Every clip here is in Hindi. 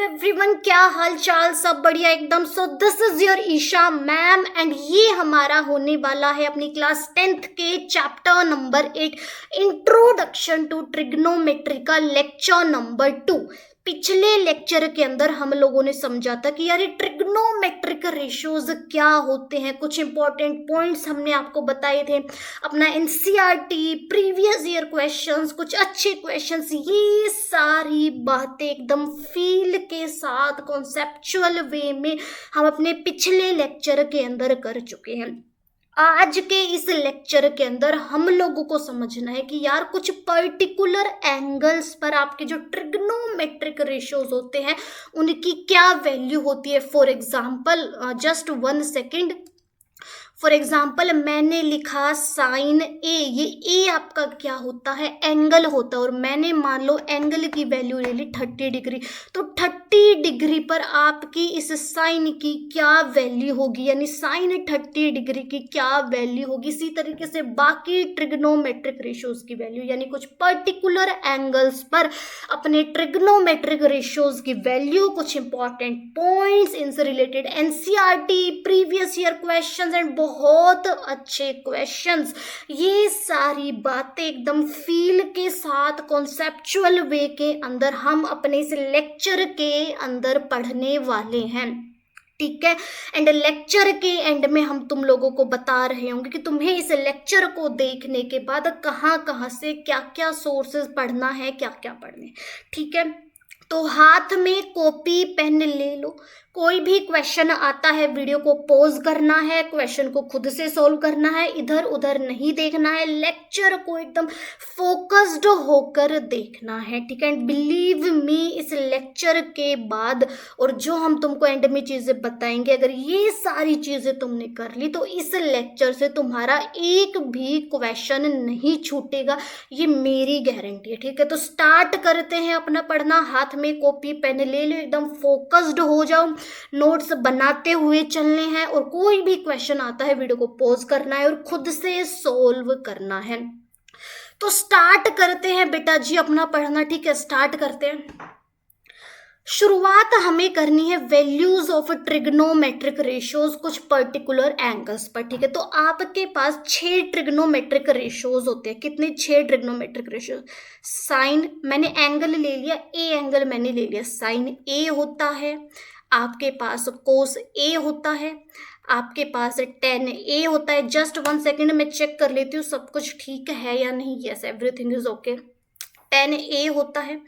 एवरीवन, क्या हाल चाल? सब बढ़िया एकदम। So this is your Isha ma'am and ये हमारा होने वाला है अपनी क्लास 10th के chapter number 8 introduction to trigonometry का लेक्चर नंबर 2। पिछले लेक्चर के अंदर हम लोगों ने समझा था कि यार ये ट्रिग्नोमेट्रिक रेशियोज क्या होते हैं, कुछ इंपॉर्टेंट पॉइंट्स हमने आपको बताए थे। अपना एनसीईआरटी, प्रीवियस ईयर क्वेश्चंस, कुछ अच्छे क्वेश्चंस, ये सारी बातें एकदम फील के साथ कॉन्सेप्चुअल वे में हम अपने पिछले लेक्चर के अंदर कर चुके हैं। आज के इस लेक्चर के अंदर हम लोगों को समझना है कि यार कुछ पर्टिकुलर एंगल्स पर आपके जो ट्रिग्नोमेट्रिक रेशियोज होते हैं उनकी क्या वैल्यू होती है। For example, just 1 second. For example मैंने लिखा साइन ए, ये ए आपका क्या होता है? एंगल होता है। और मैंने मान लो एंगल की वैल्यू ले ली 30 डिग्री, तो 30 डिग्री पर आपकी इस साइन की क्या वैल्यू होगी, यानी साइन 30 डिग्री की क्या वैल्यू होगी। इसी तरीके से बाकी ट्रिग्नोमेट्रिक रेशियोज की वैल्यू, यानी कुछ पर्टिकुलर एंगल्स पर अपने ट्रिग्नोमेट्रिक रेशियोज की वैल्यू, कुछ इंपॉर्टेंट पॉइंट्स इनसे related, NCERT, previous year questions and बहुत अच्छे क्वेश्चंस, ये सारी बातें एकदम फील के साथ कॉन्सेप्चुअल वे के अंदर हम अपने इस लेक्चर के अंदर पढ़ने वाले हैं। ठीक है। एंड लेक्चर के एंड में हम तुम लोगों को बता रहे होंगे कि तुम्हें इस लेक्चर को देखने के बाद कहाँ कहाँ से क्या क्या सोर्सेज पढ़ना है, क्या क्या पढ़ने। ठीक है, तो हाथ में कॉपी पेन ले लो। कोई भी क्वेश्चन आता है, वीडियो को पॉज करना है, क्वेश्चन को खुद से सॉल्व करना है, इधर उधर नहीं देखना है, लेक्चर को एकदम फोकस्ड होकर देखना है। ठीक है, एंड बिलीव मी, इस लेक्चर के बाद और जो हम तुमको एंड में चीजें बताएंगे, अगर ये सारी चीजें तुमने कर ली तो इस लेक्चर से तुम्हारा एक भी क्वेश्चन नहीं छूटेगा, ये मेरी गारंटी है। ठीक है, तो स्टार्ट करते हैं अपना पढ़ना। हाथ में कॉपी पेन ले लो, एकदम फोकस्ड हो जाओ, नोट्स बनाते हुए चलने हैं, और कोई भी क्वेश्चन आता है वीडियो को पॉज करना है और खुद से सॉल्व करना है। तो स्टार्ट करते हैं बेटा जी अपना पढ़ना। ठीक है, स्टार्ट करते हैं। शुरुआत हमें करनी है वैल्यूज ऑफ ट्रिग्नोमेट्रिक रेशियोज कुछ पर्टिकुलर एंगल्स पर। ठीक है, तो आपके पास 6 ट्रिग्नोमेट्रिक रेशियोज होते हैं। कितने? 6 ट्रिग्नोमेट्रिक रेशियोज। साइन, मैंने एंगल ले लिया, ए एंगल मैंने ले लिया, साइन ए होता है। आपके पास कोस ए होता है, आपके पास टेन ए होता है। जस्ट 1 सेकेंड में चेक कर लेती हूँ सब कुछ ठीक है या नहीं। Yes, everything is okay. Tan a होता है।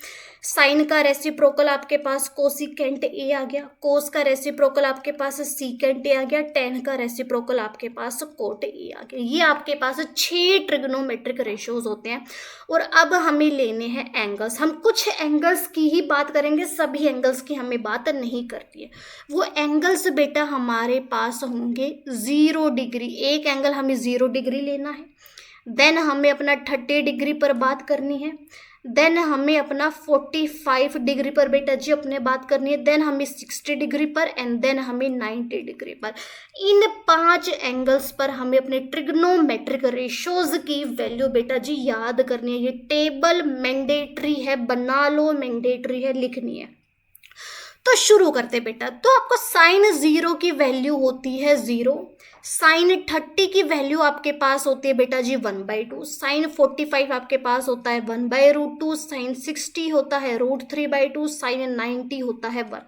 साइन का रेसिप्रोकल आपके पास कोसिकेंट ए आ गया, कोस का रेसिप्रोकल आपके पास सीकेंट ए आ गया, टेन का रेसिप्रोकल आपके पास कोट ए आ गया। ये आपके पास 6 ट्रिग्नोमेट्रिक रेशियोज होते हैं। और अब हमें लेने हैं एंगल्स। हम कुछ एंगल्स की ही बात करेंगे, सभी एंगल्स की हमें बात नहीं करती है। वो एंगल्स बेटा हमारे पास होंगे 0 डिग्री। एक एंगल हमें 0 डिग्री लेना है, देन हमें अपना 30 डिग्री पर बात करनी है, देन हमें अपना 45 डिग्री पर बेटा जी अपने बात करनी है, देन हमें 60 डिग्री पर, एंड देन हमें 90 डिग्री पर। इन 5 एंगल्स पर हमें अपने ट्रिग्नोमेट्रिक रेशियोज की वैल्यू बेटा जी याद करनी है। ये टेबल मैंडेटरी है, बना लो, मैंडेटरी है, लिखनी है। तो शुरू करते बेटा। तो आपको साइन 0 की वैल्यू होती है 0, साइन 30 की वैल्यू आपके पास होती है बेटा जी 1/2, साइन 45 आपके पास होता है 1/√2, साइन 60 होता है √3/2, साइन 90 होता है 1।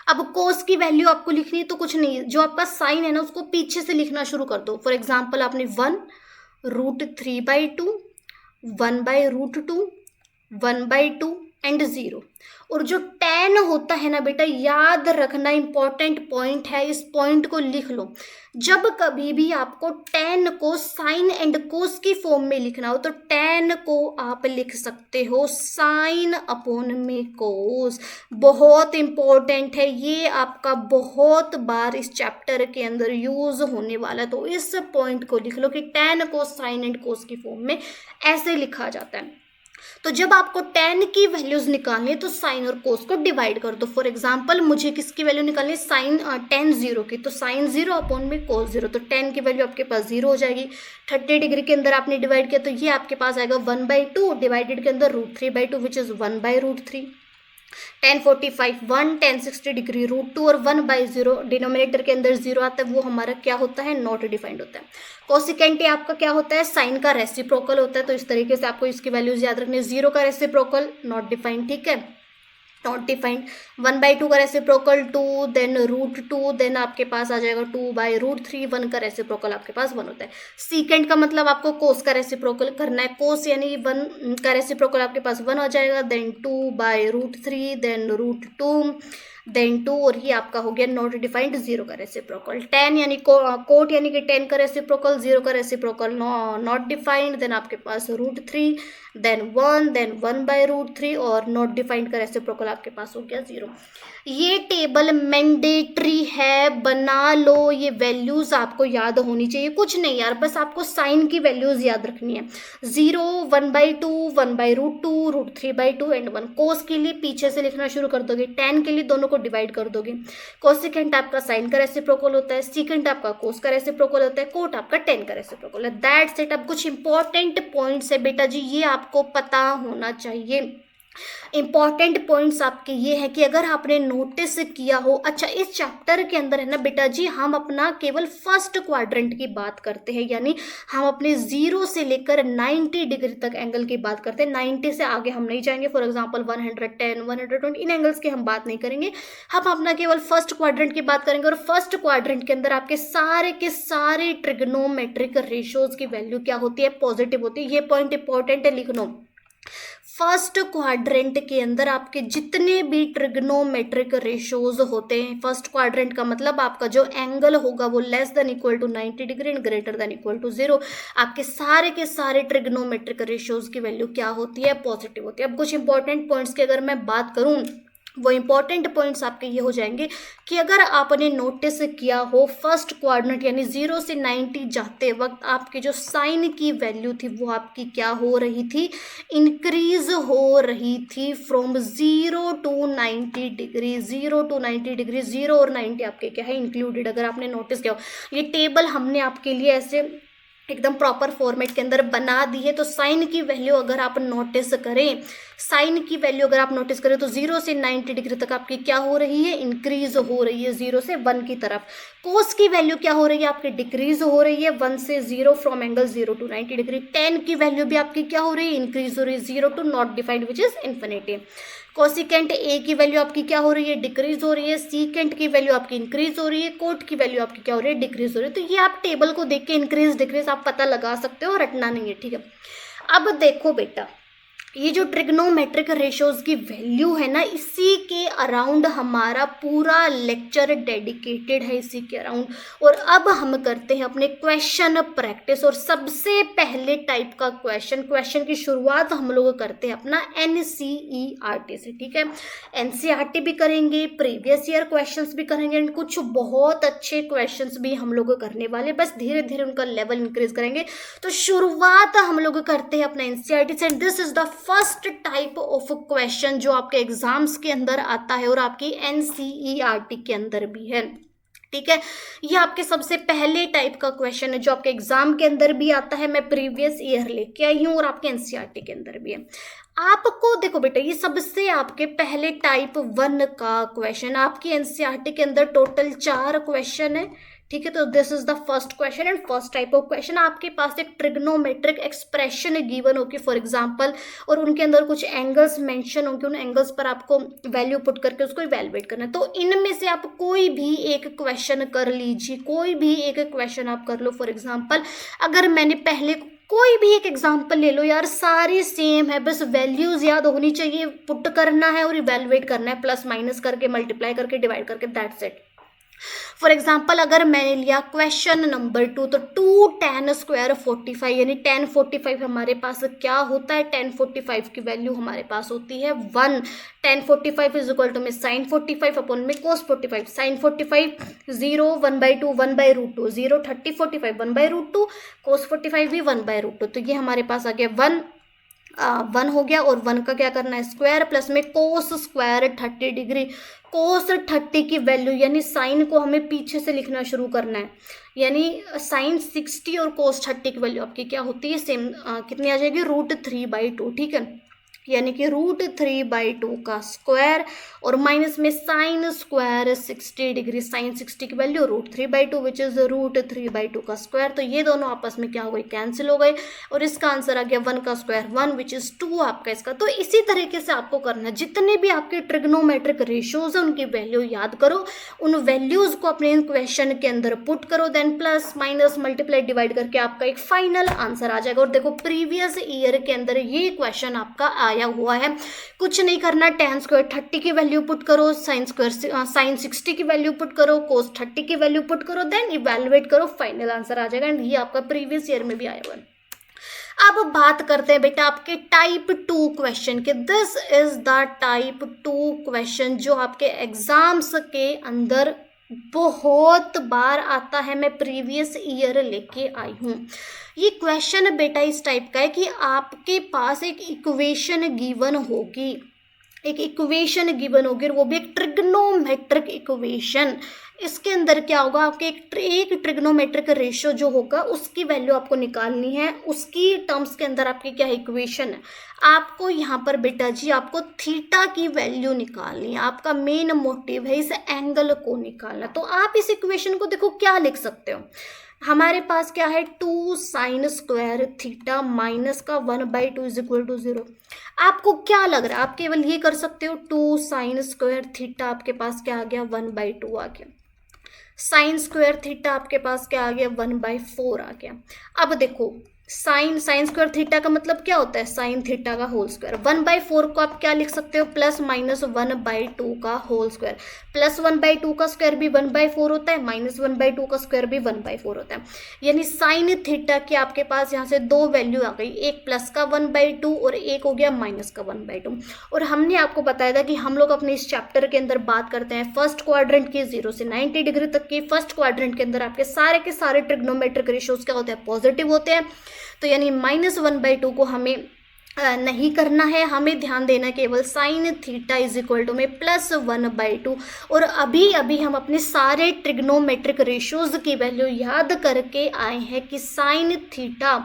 अब कोस की वैल्यू आपको लिखनी है तो कुछ नहीं, जो आपका साइन है ना उसको पीछे से लिखना शुरू कर दो। फॉर एग्जाम्पल आपने 1√3/2, 1/√2, 1/2 एंड 0। और जो tan होता है ना बेटा, याद रखना, इंपॉर्टेंट पॉइंट है, इस पॉइंट को लिख लो। जब कभी भी आपको tan को साइन एंड कोस की फॉर्म में लिखना हो तो tan को आप लिख सकते हो साइन अपॉन में कोस। बहुत इंपॉर्टेंट है ये, आपका बहुत बार इस चैप्टर के अंदर यूज होने वाला है। तो इस पॉइंट को लिख लो कि tan को साइन एंड कोस की फॉर्म में ऐसे लिखा जाता है। तो जब आपको tan की वैल्यूज निकालनी है तो साइन और कोस को डिवाइड कर दो। फॉर एग्जांपल मुझे किसकी वैल्यू निकालनी है? साइन tan 0 की, तो साइन 0 अपॉन में कोस 0, तो tan की वैल्यू आपके पास 0 हो जाएगी। 30 डिग्री के अंदर आपने डिवाइड किया तो ये आपके पास आएगा 1/2 डिवाइडेड के अंदर √3/2 विच इज 1/√3। 1045 1, 1060 डिग्री √2 और 1/0 डिनोमिनेटर के अंदर 0 आता है, वो हमारा क्या होता है, नॉट डिफाइंड होता है। कोसिकेंट आपका क्या होता है, साइन का रेसिप्रोकल होता है। तो इस तरीके से आपको इसकी वैल्यूज याद रखनी है। 0 का रेसिप्रोकल नॉट डिफाइंड, ठीक है, नॉट डिफाइंड। 1/2 का रेसिप्रोकल 2, देन √2, देन आपके पास आ जाएगा 2/√3। 1 का रेसिप्रोकल आपके पास 1 होता है। सीकेंड का मतलब आपको कोस का रेसिप्रोकल करना है। कोस यानी 1 का रेसिप्रोकल आपके पास 1 आ जाएगा, देन 2/√3, देन √2, देन 2, और ये आपका हो गया नॉट डिफाइंड 0 का रेसिप्रोकल। 10 यानी कोट यानी कि 10 का रेसिप्रोकल, 0 का रेसिप्रोकल नॉट डिफाइंड, देन आपके पास √3, देन 1, देन 1/√3 और नॉट डिफाइंड का रेसिप्रोकल आपके पास हो गया 0। ये टेबल मैंडेटरी है, बना लो। ये वैल्यूज आपको याद होनी चाहिए, कुछ नहीं यार, बस आपको साइन की वैल्यूज याद रखनी है। 0, 1/2, 1/√2, √3/2 एंड 1। कोस के लिए पीछे से लिखना शुरू कर दोगे, tan के लिए दोनों को डिवाइड कर दोगे। कोसिकेंट आपका साइन का रेसिप्रोकल होता है, सीकेंट आपका कोस का रेसिप्रोकल होता है, कोट आपका tan का रेसिप्रोकल है। That's it. अब कुछ इंपॉर्टेंट पॉइंट्स है बेटा जी, ये आपको पता होना चाहिए। इंपॉर्टेंट पॉइंट्स आपके ये है कि अगर आपने नोटिस किया हो, अच्छा इस चैप्टर के अंदर है ना बेटा जी, हम अपना केवल फर्स्ट क्वाड्रेंट की बात करते हैं, यानी हम अपने 0 से लेकर 90 डिग्री तक एंगल की बात करते हैं। 90 से आगे हम नहीं जाएंगे। फॉर एग्जांपल 110, 120 इन एंगल्स की हम बात नहीं करेंगे। हम अपना केवल फर्स्ट क्वाड्रेंट की बात करेंगे, और फर्स्ट क्वाड्रेंट के अंदर आपके सारे के सारे ट्रिग्नोमेट्रिक रेशियोज की वैल्यू क्या होती है, पॉजिटिव होती है। ये पॉइंट इंपॉर्टेंट है, लिख लो। फर्स्ट क्वाड्रेंट के अंदर आपके जितने भी ट्रिग्नोमेट्रिक रेशियोज होते हैं, फर्स्ट क्वाड्रेंट का मतलब आपका जो एंगल होगा वो less than equal to 90 degree and greater than equal to 0। आपके सारे के सारे ट्रिग्नोमेट्रिक रेशियोज की वैल्यू क्या होती है, पॉजिटिव होती है। अब कुछ इंपॉर्टेंट पॉइंट्स की अगर मैं बात करूं, वो इंपॉर्टेंट पॉइंट्स आपके ये हो जाएंगे कि अगर आपने नोटिस किया हो फर्स्ट क्वाड्रेंट यानी 0 से 90 जाते वक्त आपकी जो साइन की वैल्यू थी वो आपकी क्या हो रही थी, इंक्रीज हो रही थी from 0 to 90 degree. 0 to 90 degree, 0 और 90 आपके क्या है, इंक्लूडेड। अगर आपने नोटिस किया हो, ये टेबल हमने आपके लिए ऐसे एकदम प्रॉपर फॉर्मेट के अंदर बना दी है। तो साइन की वैल्यू अगर आप नोटिस करें, साइन की वैल्यू अगर आप नोटिस करें तो 0 से 90 डिग्री तक आपकी क्या हो रही है, इंक्रीज हो रही है 0 से 1 की तरफ। कोस की वैल्यू क्या हो रही है, आपकी डिक्रीज हो रही है 1 से 0 from angle 0 to 90 degree. tan की वैल्यू भी आपकी क्या हो रही है, इंक्रीज हो रही है 0 to not defined which is infinity. Cosecant A की वैल्यू आपकी क्या हो रही है, डिक्रीज हो रही है। सीकेंट की वैल्यू आपकी इंक्रीज हो रही है। कोट की वैल्यू आपकी क्या हो रही है, डिक्रीज हो रही है। तो ये आप टेबल को देख के इंक्रीज डिक्रीज आप पता लगा सकते हो, रटना नहीं है, ठीक है। अब देखो बेटा, ये जो ट्रिग्नोमेट्रिक रेशियोज की वैल्यू है ना, इसी के अराउंड हमारा पूरा लेक्चर डेडिकेटेड है, इसी के अराउंड। और अब हम करते हैं अपने क्वेश्चन प्रैक्टिस। और सबसे पहले टाइप का क्वेश्चन की शुरुआत हम लोग करते हैं अपना NCERT से, ठीक है। NCERT भी करेंगे, प्रीवियस ईयर क्वेश्चंस भी करेंगे, एंड कुछ बहुत अच्छे क्वेश्चंस भी हम लोग करने वाले, बस धीरे धीरे उनका लेवल इंक्रीज करेंगे। तो शुरुआत हम लोग करते हैं अपना NCERT से। This is the first type of question जो आपके एग्जाम्स के अंदर आता है और आपकी NCERT के अंदर भी है, ठीक है। ये आपके सबसे पहले टाइप का क्वेश्चन है जो आपके एग्जाम के अंदर भी आता है। मैं प्रीवियस ईयर लेके आई हूँ और आपके NCERT के अंदर भी है। आपको देखो बेटा, ये सबसे आपके पहले टाइप 1 का क्वेश्चन, आपकी NCERT के अंदर टोटल 4 क्वेश्चन है, ठीक है। तो this is the first question and first type of question. आपके पास एक ट्रिग्नोमेट्रिक एक्सप्रेशन गिवन होगी फॉर एग्जांपल, और उनके अंदर कुछ एंगल्स मेंशन होंगे, उन एंगल्स पर आपको वैल्यू पुट करके उसको इवैल्यूएट करना है। तो इनमें से आप कोई भी एक क्वेश्चन कर लीजिए, कोई भी एक क्वेश्चन आप कर लो। फॉर एग्जाम्पल अगर मैंने पहले कोई भी एक एग्जाम्पल ले लो यार, सारी सेम है, बस वैल्यूज याद होनी चाहिए, पुट करना है और इवैल्यूएट करना है, प्लस माइनस करके, मल्टीप्लाई करके, डिवाइड करके, दैट्स इट। फॉर एग्जाम्पल अगर मैंने लिया क्वेश्चन नंबर 2, तो 2 tan स्क्वायर 45 यानी tan 45 हमारे पास क्या होता है, tan 45 की वैल्यू हमारे पास होती है 1। tan 45 इज इक्वल टू में sin 45 अपॉन में cos 45। sin 45 0, 1/2, 1/√2, 0, 30, 45, 1/√2, cos 45 भी 1/√2। तो ये हमारे पास आ गया 1 हो गया, और 1 का क्या करना है, स्क्वायर, प्लस में कोस स्क्वायर 30 डिग्री। कोस 30 की वैल्यू यानी साइन को हमें पीछे से लिखना शुरू करना है, यानी साइन 60 और कोस 30 की वैल्यू आपकी क्या होती है, सेम कितनी आ जाएगी, √3/2, ठीक है। यानी कि √3/2 का स्क्वायर और माइनस में साइन स्क्वायर 60 डिग्री, साइन 60 की वैल्यू √3/2 विच इज √3/2 का स्क्वायर। तो ये दोनों आपस में क्या हो गए, कैंसिल हो गए और इसका आंसर आ गया 1 का स्क्वायर 1 विच इज 2 आपका इसका। तो इसी तरीके से आपको करना है, जितने भी आपके ट्रिग्नोमेट्रिक रेशियोज है उनकी वैल्यू याद करो, उन वैल्यूज को अपने क्वेश्चन के अंदर पुट करो, then plus minus multiply divide करके आपका एक फाइनल आंसर आ जाएगा। और देखो प्रीवियस ईयर के अंदर ये क्वेश्चन आपका आया हुआ है, कुछ नहीं करना, tan स्क्वायर 30 की वैल्यू पुट करो, साइन 60 की वैल्यू पुट करो, cos 30 की वैल्यू पुट करो, देन इवैल्यूएट करो, फाइनल आंसर आ जाएगा। एंड ये आपका प्रीवियस ईयर में भी आया हुआ है। अब बात करते हैं बेटा आपके टाइप 2 क्वेश्चन के। This is the type 2 question जो आपके एग्जाम्स के अंदर बहुत बार आता है, मैं प्रीवियस ईयर लेके आई हूँ। ये क्वेश्चन बेटा इस टाइप का है कि आपके पास एक इक्वेशन गिवन होगी, एक इक्वेशन गिवन होगी और वो भी एक ट्रिग्नोमेट्रिक इक्वेशन। इसके अंदर क्या होगा, आपके एक ट्रिग्नोमेट्रिक रेशियो जो होगा उसकी वैल्यू आपको निकालनी है, उसकी टर्म्स के अंदर आपकी क्या इक्वेशन है, आपको यहाँ पर बेटा जी आपको थीटा की वैल्यू निकालनी है। आपका मेन मोटिव है इस एंगल को निकालना। तो आप इस इक्वेशन को देखो क्या लिख सकते हो, हमारे पास क्या है 2 साइन स्क्वायर थीटा माइनस का 1/2 इज इक्वल टू 0। आपको क्या लग रहा है, आप केवल ये कर सकते हो 2 साइन स्क्वायर थीटा आपके पास क्या आ गया 1/2 आ गया, साइन स्क्वायर थीटा आपके पास क्या आ गया 1/4 आ गया। अब देखो साइन स्क्वायर थीटा का मतलब क्या होता है, साइन थीटा का होल स्क्वायर। 1/4 को आप क्या लिख सकते हो, प्लस माइनस 1/2 का होल स्क्वायर। प्लस 1/2 का स्क्वायर भी 1/4 होता है, माइनस 1/2 का स्क्वायर भी 1/4 होता है। यानी साइन थीटा की आपके पास यहाँ से दो वैल्यू आ गई, एक प्लस का 1/2 और एक हो गया माइनस का 1/2। और हमने आपको बताया था कि हम लोग अपने इस चैप्टर के अंदर बात करते हैं फर्स्ट क्वाड्रेंट की 0 से 90 डिग्री तक की। फर्स्ट क्वाड्रेंट के अंदर आपके सारे के सारे ट्रिग्नोमेट्रिक रेशियोज क्या होते हैं, पॉजिटिव होते हैं। तो यानी माइनस 1/2 को हमें नहीं करना है, हमें ध्यान देना केवल sine theta is equal to में प्लस 1/2। और अभी अभी हम अपने सारे ट्रिग्नोमेट्रिक रेशियोज की वैल्यू याद करके आए हैं कि साइन थीटा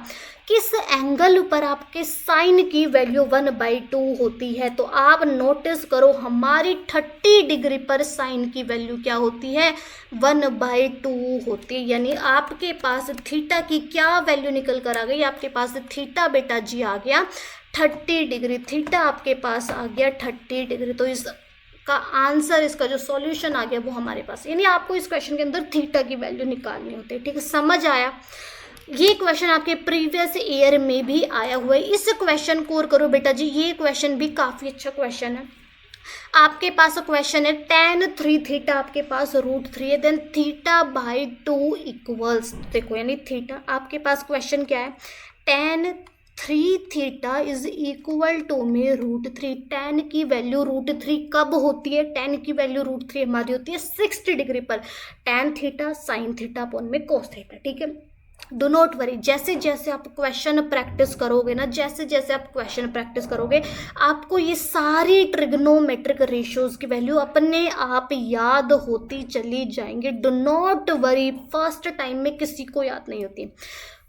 किस एंगल पर आपके साइन की वैल्यू 1/2 होती है। तो आप नोटिस करो हमारी 30 डिग्री पर साइन की वैल्यू क्या होती है 1/2 होती है। यानी आपके पास थीटा की क्या वैल्यू निकल कर आ गई, आपके पास थीटा बेटा जी आ गया 30 डिग्री, थीटा आपके पास आ गया 30 डिग्री। तो इसका आंसर, इसका जो सॉल्यूशन आ गया वो हमारे पास, यानी आपको इस क्वेश्चन के अंदर थीटा की वैल्यू निकालनी होती है। ठीक है, समझ आया। ये क्वेश्चन आपके प्रीवियस ईयर में भी आया हुआ है, इस क्वेश्चन को करो बेटा जी। ये क्वेश्चन भी काफ़ी अच्छा क्वेश्चन है। आपके पास क्वेश्चन है tan 3 थीटा आपके पास √3 है, देन θ/2 इक्वल्स, देखो यानी थीटा आपके पास क्वेश्चन क्या है, tan 3 theta is equal to में √3। tan की वैल्यू √3 कब होती है, tan की वैल्यू √3 हमारी होती है 60 डिग्री पर, tan theta sine theta upon में cos थीटा। ठीक है, डो नॉट वरी, जैसे जैसे आप क्वेश्चन प्रैक्टिस करोगे ना, जैसे जैसे आप क्वेश्चन प्रैक्टिस करोगे आपको ये सारी ट्रिग्नोमेट्रिक रेशियोज की वैल्यू अपने आप याद होती चली जाएंगे। Do not worry, first time में किसी को याद नहीं होती।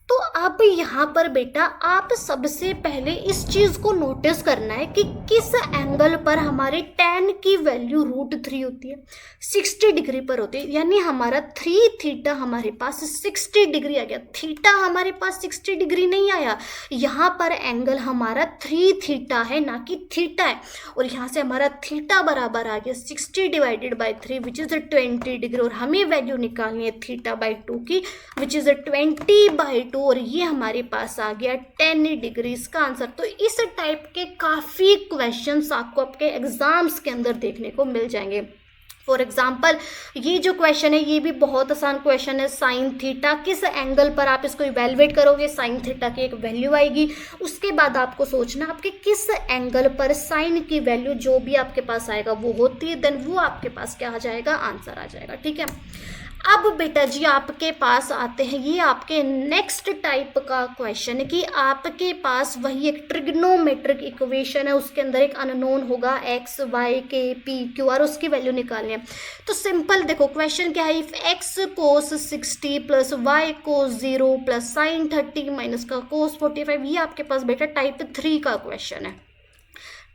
तो अब यहाँ पर बेटा आप सबसे पहले इस चीज़ को नोटिस करना है कि किस एंगल पर हमारे tan की वैल्यू √3 होती है, 60 डिग्री पर होती है। यानी हमारा 3 थीटा हमारे पास 60 डिग्री आ गया, थीटा हमारे पास 60 डिग्री नहीं आया, यहाँ पर एंगल हमारा 3 थीटा है ना कि थीटा है। और यहाँ से हमारा थीटा बराबर आ गया 60 divided by 3 which is 20 degree. और हमें वैल्यू निकालनी है θ/2 की विच इज़ 20/2, और ये हमारे पास आ गया 10 डिग्री इसका आंसर। तो इस टाइप के काफ़ी क्वेश्चंस आपको आपके एग्जाम्स के अंदर देखने को मिल जाएंगे। फॉर एग्जाम्पल ये जो क्वेश्चन है ये भी बहुत आसान क्वेश्चन है, साइन थीटा किस एंगल पर आप इसको इवेलुएट करोगे, साइन थीटा की एक वैल्यू आएगी, उसके बाद आपको सोचना आपके किस एंगल पर साइन की वैल्यू जो भी आपके पास आएगा वो होती है, देन वो आपके पास क्या आ जाएगा, आंसर आ जाएगा। ठीक है, अब बेटा जी आपके पास आते हैं, ये आपके नेक्स्ट टाइप का क्वेश्चन है कि आपके पास वही एक ट्रिग्नोमेट्रिक इक्वेशन है, उसके अंदर एक अननोन होगा x, y, k, p, q, r, उसकी वैल्यू निकालनी है। तो सिंपल देखो क्वेश्चन क्या है, if x cos 60 plus y cos 0 plus sign 30 minus का cos 45, ये आपके पास बेटा टाइप 3 का क्वेश्चन है।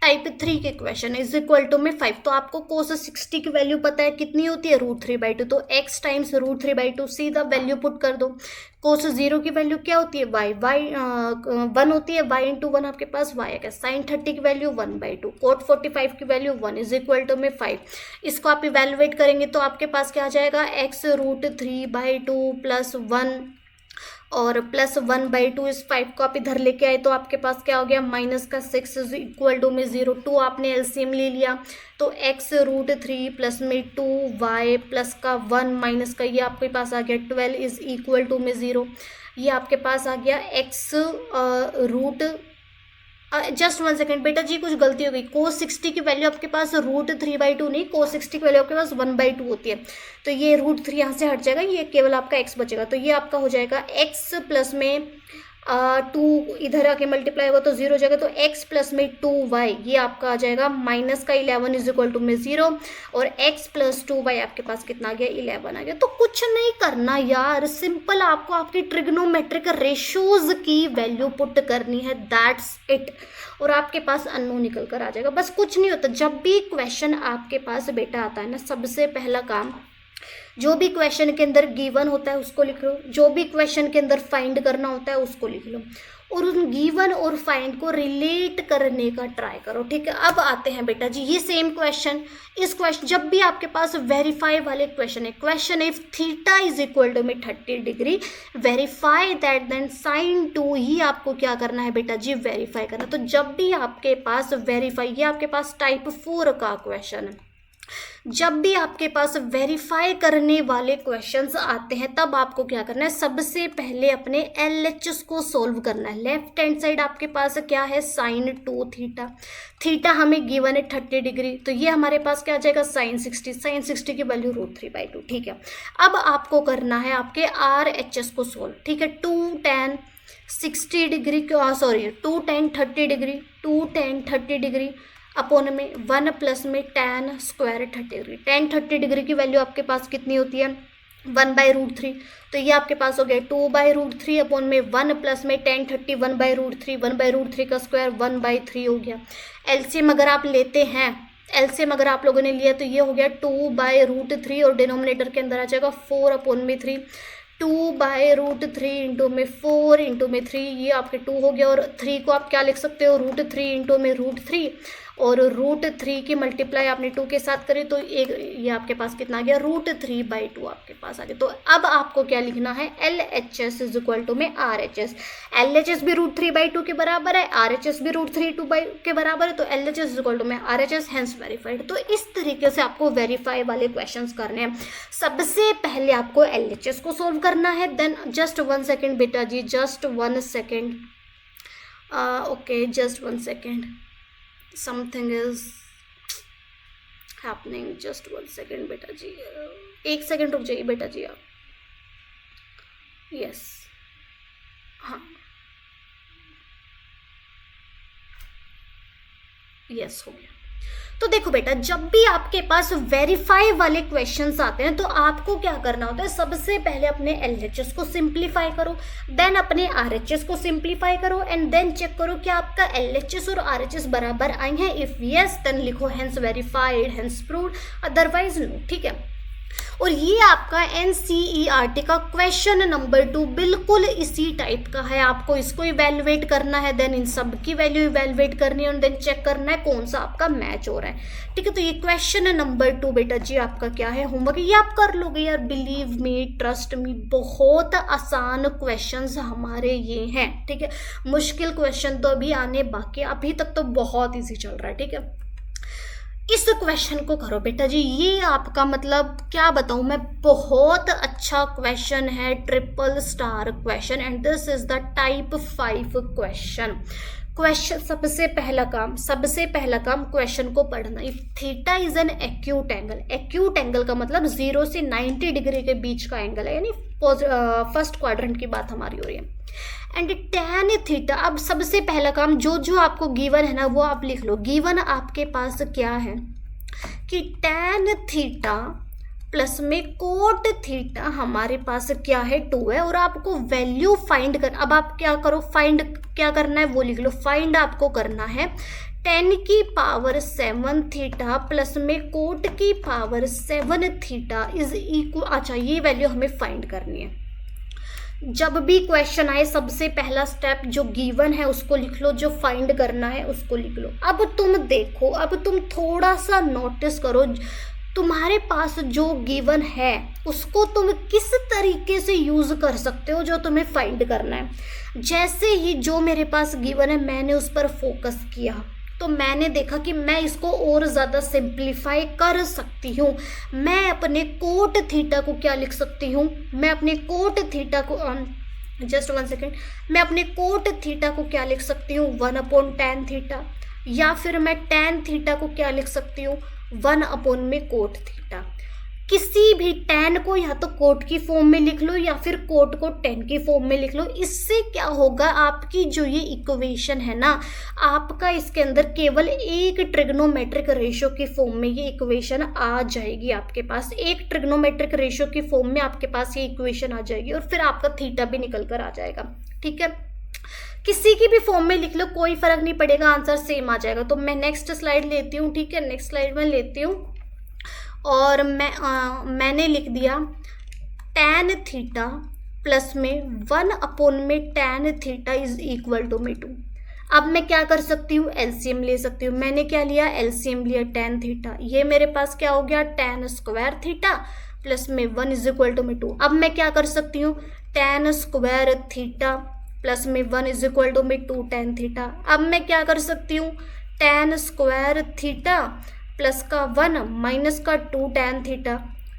टाइप 3 के क्वेश्चन इज इक्वल टू में 5। तो आपको cos 60 की वैल्यू पता है कितनी होती है, √3/2। तो x टाइम्स √3/2 सीधा वैल्यू पुट कर दो। cos 0 की वैल्यू क्या होती है, y 1 होती है, y इंटू 1 आपके पास y है। sin 30 की वैल्यू 1/2, cot 45 की वैल्यू 1 इज इक्वल टू में 5। इसको आप इवेलुएट करेंगे तो आपके पास क्या आ जाएगा, x √3/2 प्लस 1 और प्लस 1/2 इस 5 को आप इधर लेके आए तो आपके पास क्या हो गया, माइनस का 6 इज इक्वल टू में 0। 2 आपने एलसीएम ले लिया तो x √3 प्लस में 2y प्लस का 1 माइनस का ये आपके पास आ गया 12 इज इक्वल टू में 0। ये आपके पास आ गया x जस्ट 1 सेकेंड बेटा जी, कुछ गलती हो गई। cos 60 की वैल्यू आपके पास √3/2 नहीं, cos 60 की वैल्यू आपके पास 1/2 होती है। तो ये √3 यहाँ से हट जाएगा, ये केवल आपका x बचेगा। तो ये आपका हो जाएगा x प्लस में 2 इधर आके मल्टीप्लाई होगा तो 0 हो जाएगा। तो x प्लस में 2y ये आपका आ जाएगा माइनस का 11 इज इक्वल टू में 0 और x प्लस 2y आपके पास कितना आ गया, 11 आ गया। तो कुछ नहीं करना यार, सिंपल आपको आपकी ट्रिग्नोमेट्रिक रेशोज की वैल्यू पुट करनी है, दैट्स इट। और आपके पास अननोन निकल कर आ जाएगा, बस कुछ नहीं होता। जब भी क्वेश्चन आपके पास बेटा आता है ना, सबसे पहला काम जो भी क्वेश्चन के अंदर गिवन होता है उसको लिख लो, जो भी क्वेश्चन के अंदर फाइंड करना होता है उसको लिख लो और उन गिवन और फाइंड को रिलेट करने का ट्राई करो, ठीक है। अब आते हैं बेटा जी, ये सेम क्वेश्चन, इस क्वेश्चन जब भी आपके पास वेरीफाई वाले क्वेश्चन है, question if theta is equal to में 30 degree verify that then sine 2 ही आपको क्या करना है बेटा जी, वेरीफाई करना। तो जब भी आपके पास वेरीफाई, ये आपके पास टाइप 4 का क्वेश्चन है, जब भी आपके पास वेरीफाई करने वाले क्वेश्चंस आते हैं तब आपको क्या करना है, सबसे पहले अपने LHS को सोल्व करना है। लेफ्ट हैंड साइड आपके पास क्या है, sin 2 थीटा, थीटा हमें गिवन है 30 डिग्री, तो ये हमारे पास क्या आ जाएगा, sin 60 की वैल्यू √3/2, ठीक है। अब आपको करना है आपके RHS को सोल्व, ठीक है। 2 tan 60 degree, 2 tan 30 degree, 2 tan 30 degree upon में 1 प्लस में tan square 30 degree. tan 30 degree की वैल्यू आपके पास कितनी होती है, 1/√3। तो ये आपके पास हो गया 2/√3 अपोन में 1 प्लस में tan 30 1/√3, 1/√3 का स्क्वायर 1/3 हो गया। एलसीएम अगर आप लेते हैं, एलसीएम अगर आप लोगों ने लिया तो ये हो गया 2/√3 और डिनोमिनेटर के अंदर आ जाएगा 4/3। 2/√3 इंटू में 4 इंटू में 3, ये आपके 2 हो गया। और 3 को आप क्या लिख सकते हो, √3 इंटू में √3 और √3 की मल्टीप्लाई आपने 2 के साथ करी तो एक ये आपके पास कितना आ गया, √3/2 आपके पास आ गया। तो अब आपको क्या लिखना है, LHS इज इक्वल टू में RHS। LHS भी √3/2 के बराबर है, RHS भी √3/2 के बराबर है, तो LHS इज इक्वल टू में RHS, हैंस वेरीफाइड। तो इस तरीके से आपको वेरीफाई वाले क्वेश्चंस करने हैं। सबसे पहले आपको LHS को सोल्व करना है, देन जस्ट 1 सेकेंड बेटा जी, just 1 second, okay just 1 second, something is happening, just 1 second बेटा जी, 1 सेकेंड रुक जाइए बेटा जी आप, यस हाँ यस हो गया। तो देखो बेटा, जब भी आपके पास वेरीफाई वाले क्वेश्चंस आते हैं तो आपको क्या करना होता है, सबसे पहले अपने LHS को सिंप्लीफाई करो, देन अपने RHS को सिंप्लीफाई करो एंड देन चेक करो कि आपका LHS और RHS बराबर आए हैं। इफ यस देन लिखो hence verified, hence proved, otherwise no, ठीक है। और ये आपका NCERT का क्वेश्चन नंबर 2 बिल्कुल इसी टाइप का है। आपको इसको इवेलुएट करना है, देन इन सब की वैल्यू इवेलुएट करनी है और देन चेक करना है कौन सा आपका मैच हो रहा है, ठीक है। तो ये क्वेश्चन नंबर 2 बेटा जी आपका क्या है, होमवर्क, ये आप कर लोगे यार, बिलीव मी, ट्रस्ट मी, बहुत आसान क्वेश्चंस हमारे ये हैं, ठीक है। मुश्किल क्वेश्चन तो अभी आने बाकी, अभी तक तो बहुत ईजी चल रहा है, ठीक है। इस क्वेश्चन को करो बेटा जी, ये आपका मतलब क्या बताऊं मैं, बहुत अच्छा क्वेश्चन है, triple star question and this is the type 5 question. सबसे पहला काम क्वेश्चन को पढ़ना। If theta is an acute angle, acute angle का मतलब 0 से 90 डिग्री के बीच का एंगल है, यानी फर्स्ट क्वाड्रेंट की बात हमारी हो रही है। एंड tan थीटा, अब सबसे पहला काम जो आपको गिवन है ना वो आप लिख लो। गिवन आपके पास क्या है कि tan थीटा प्लस में कोट थीटा हमारे पास क्या है, 2 है और आपको वैल्यू फाइंड कर, अब आप क्या करो, फाइंड क्या करना है वो लिख लो। फाइंड आपको करना है 10 की पावर 7 थीटा प्लस में कोट की पावर 7 थीटा इज इक्वल, अच्छा ये वैल्यू हमें फाइंड करनी है। जब भी क्वेश्चन आए सबसे पहला स्टेप जो गिवन है उसको लिख लो, जो फाइंड करना है उसको लिख लो। अब तुम देखो, अब तुम थोड़ा सा नोटिस करो, तुम्हारे पास जो गिवन है उसको तुम किस तरीके से यूज कर सकते हो जो तुम्हें फाइंड करना है। जैसे ही जो मेरे पास गिवन है मैंने उस पर फोकस किया तो मैंने देखा कि मैं इसको और ज़्यादा सिंप्लीफाई कर सकती हूँ। मैं अपने कोट थीटा को क्या लिख सकती हूँ, मैं अपने कोट थीटा को जस्ट 1 सेकेंड, मैं अपने कोट थीटा को क्या लिख सकती हूँ 1/tan थीटा, या फिर मैं tan थीटा को क्या लिख सकती हूँ 1 में कोट थीटा। किसी भी tan को या तो कोट की फॉर्म में लिख लो या फिर कोट को tan की फॉर्म में लिख लो। इससे क्या होगा, आपकी जो ये इक्वेशन है ना, आपका इसके अंदर केवल एक ट्रिग्नोमेट्रिक रेशियो की फॉर्म में ये इक्वेशन आ जाएगी। आपके पास एक ट्रिग्नोमेट्रिक रेशियो की फॉर्म में आपके पास ये इक्वेशन आ जाएगी और फिर आपका थीटा भी निकल कर आ जाएगा। ठीक है, किसी की भी फॉर्म में लिख लो, कोई फर्क नहीं पड़ेगा, आंसर सेम आ जाएगा। तो मैं नेक्स्ट स्लाइड लेती हूँ। ठीक है, नेक्स्ट स्लाइड में लेती हूँ और मैंने लिख दिया tan थीटा प्लस में 1 में tan theta is equal to में 2। अब मैं क्या कर सकती हूँ, एलसीएम ले सकती हूँ। मैंने क्या लिया, एलसीएम लिया tan थीटा, ये मेरे पास क्या हो गया tan स्क्वायर थीटा प्लस में 1 इज इक्वल टू में 2। अब मैं क्या कर सकती हूँ, tan स्क्वायर थीटा प्लस में 1 इज इक्वल टू में 2 tan थीटा। अब मैं क्या कर सकती हूँ, tan स्क्वायर थीटा प्लस का 1 माइनस का 2 tan theta,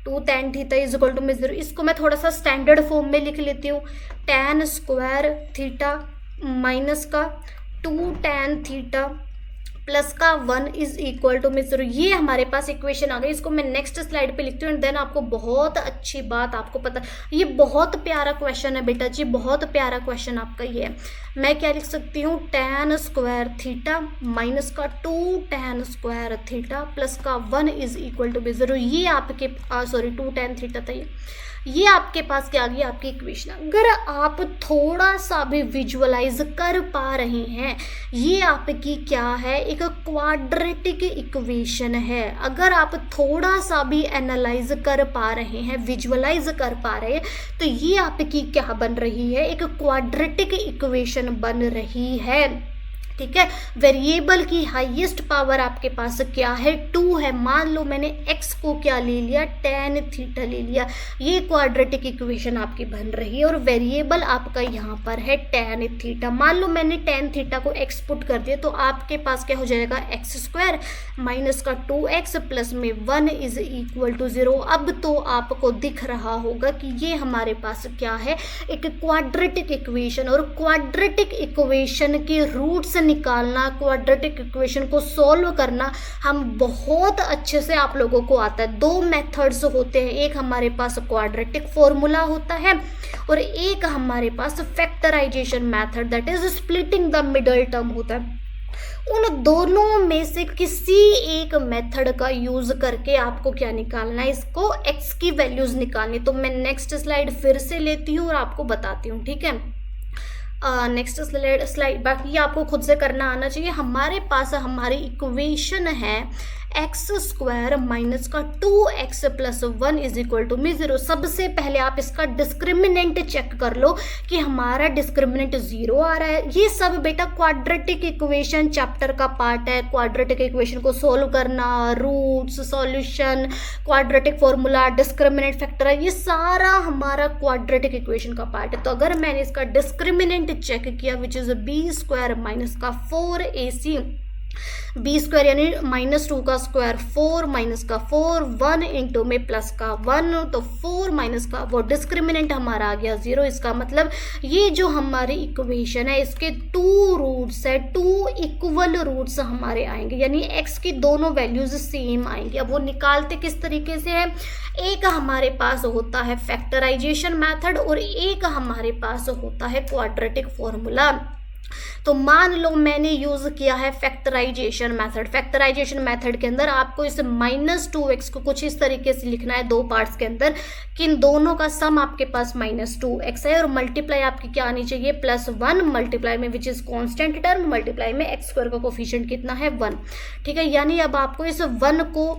2 tan theta is equal to में 0। इसको मैं थोड़ा सा स्टैंडर्ड फॉर्म में लिख लेती हूँ, tan स्क्वायर थीटा माइनस का 2 tan थीटा प्लस का 1 इज इक्वल टू में 0। ये हमारे पास इक्वेशन आ गई। इसको मैं नेक्स्ट स्लाइड पे लिखती हूँ एंड देन आपको बहुत अच्छी बात आपको पता, ये बहुत प्यारा क्वेश्चन है बेटा जी, बहुत प्यारा क्वेश्चन आपका ये है। मैं क्या लिख सकती हूँ, tan स्क्वायर थीटा माइनस का 2 tan स्क्वायर थीटा प्लस का 1 इज इक्वल टू में 0। ये आपके 2 tan थीटा था ये आपके पास क्या आ गई, आपकी इक्वेशन। अगर आप थोड़ा सा भी विजुअलाइज कर पा रहे हैं, ये आपकी क्या है, एक क्वाड्रेटिक इक्वेशन है। अगर आप थोड़ा सा भी एनालाइज कर पा रहे हैं, विजुअलाइज कर पा रहे हैं, तो ये आपकी क्या बन रही है, एक क्वाड्रेटिक इक्वेशन बन रही है। ठीक है, वेरिएबल की हाईएस्ट पावर आपके पास क्या है, 2 है। मान लो मैंने x को क्या ले लिया, tan थीटा ले लिया, ये क्वाड्रेटिक इक्वेशन आपकी बन रही है और वेरिएबल आपका यहाँ पर है tan थीटा। मान लो मैंने tan थीटा को x पुट कर दिया तो आपके पास क्या हो जाएगा, x स्क्वायर माइनस का 2x प्लस में 1 इज इक्वल टू 0। अब तो आपको दिख रहा होगा कि ये हमारे पास क्या है, एक क्वाड्रेटिक इक्वेशन। और क्वाड्रेटिक इक्वेशन के रूट्स निकालना, क्वाड्रेटिक इक्वेशन को सॉल्व करना हम बहुत अच्छे से आप लोगों को आता है। 2 मेथड्स होते हैं, एक हमारे पास क्वाड्रेटिक फॉर्मूला होता है और एक हमारे पास factorization method, that is splitting the middle term होता है। उन दोनों में से किसी एक मेथड का यूज करके आपको क्या निकालना है, इसको x की वैल्यूज निकालनी। तो मैं नेक्स्ट स्लाइड फिर से लेती हूँ और आपको बताती हूँ। ठीक है, नेक्स्ट स्लाइड बाकी आपको खुद से करना आना चाहिए। हमारे पास हमारी इक्वेशन है एक्स स्क्वायर माइनस का 2x plus 1 is equal to में 0। सबसे पहले आप इसका डिस्क्रिमिनेंट चेक कर लो कि हमारा डिस्क्रिमिनेंट 0 आ रहा है। ये सब बेटा क्वाड्रेटिक इक्वेशन चैप्टर का पार्ट है। क्वाड्रेटिक इक्वेशन को सोल्व करना, roots, solution, quadratic formula, discriminant factor, ये सारा हमारा क्वाड्रेटिक इक्वेशन का पार्ट है। तो अगर मैंने इसका डिस्क्रिमिनेंट चेक किया which is B square minus का 4ac, बी स्क्वायर यानी -2 का स्क्वायर 4 माइनस का 4, 1 इंटू में प्लस का 1, तो 4 माइनस का वो डिस्क्रिमिनेंट हमारा आ गया 0। इसका मतलब ये जो हमारी इक्वेशन है इसके 2 रूट्स है, 2 इक्वल रूट्स हमारे आएंगे, यानी x की दोनों वैल्यूज सेम आएंगी। अब वो निकालते किस तरीके से है, एक हमारे पास होता है फैक्टराइजेशन मेथड और एक हमारे पास होता है क्वाड्रेटिक फॉर्मूला। तो मान लो मैंने यूज किया है फैक्टराइजेशन मेथड। फैक्टराइजेशन मेथड के अंदर आपको इस -2x को कुछ इस तरीके से लिखना है दो पार्ट्स के अंदर कि इन दोनों का सम आपके पास -2x है और मल्टीप्लाई आपकी क्या आनी चाहिए +1, मल्टीप्लाई में which is constant term, multiply में x² का कोफिशिएंट कितना है 1। ठीक है, यानी अब आपको इस 1 को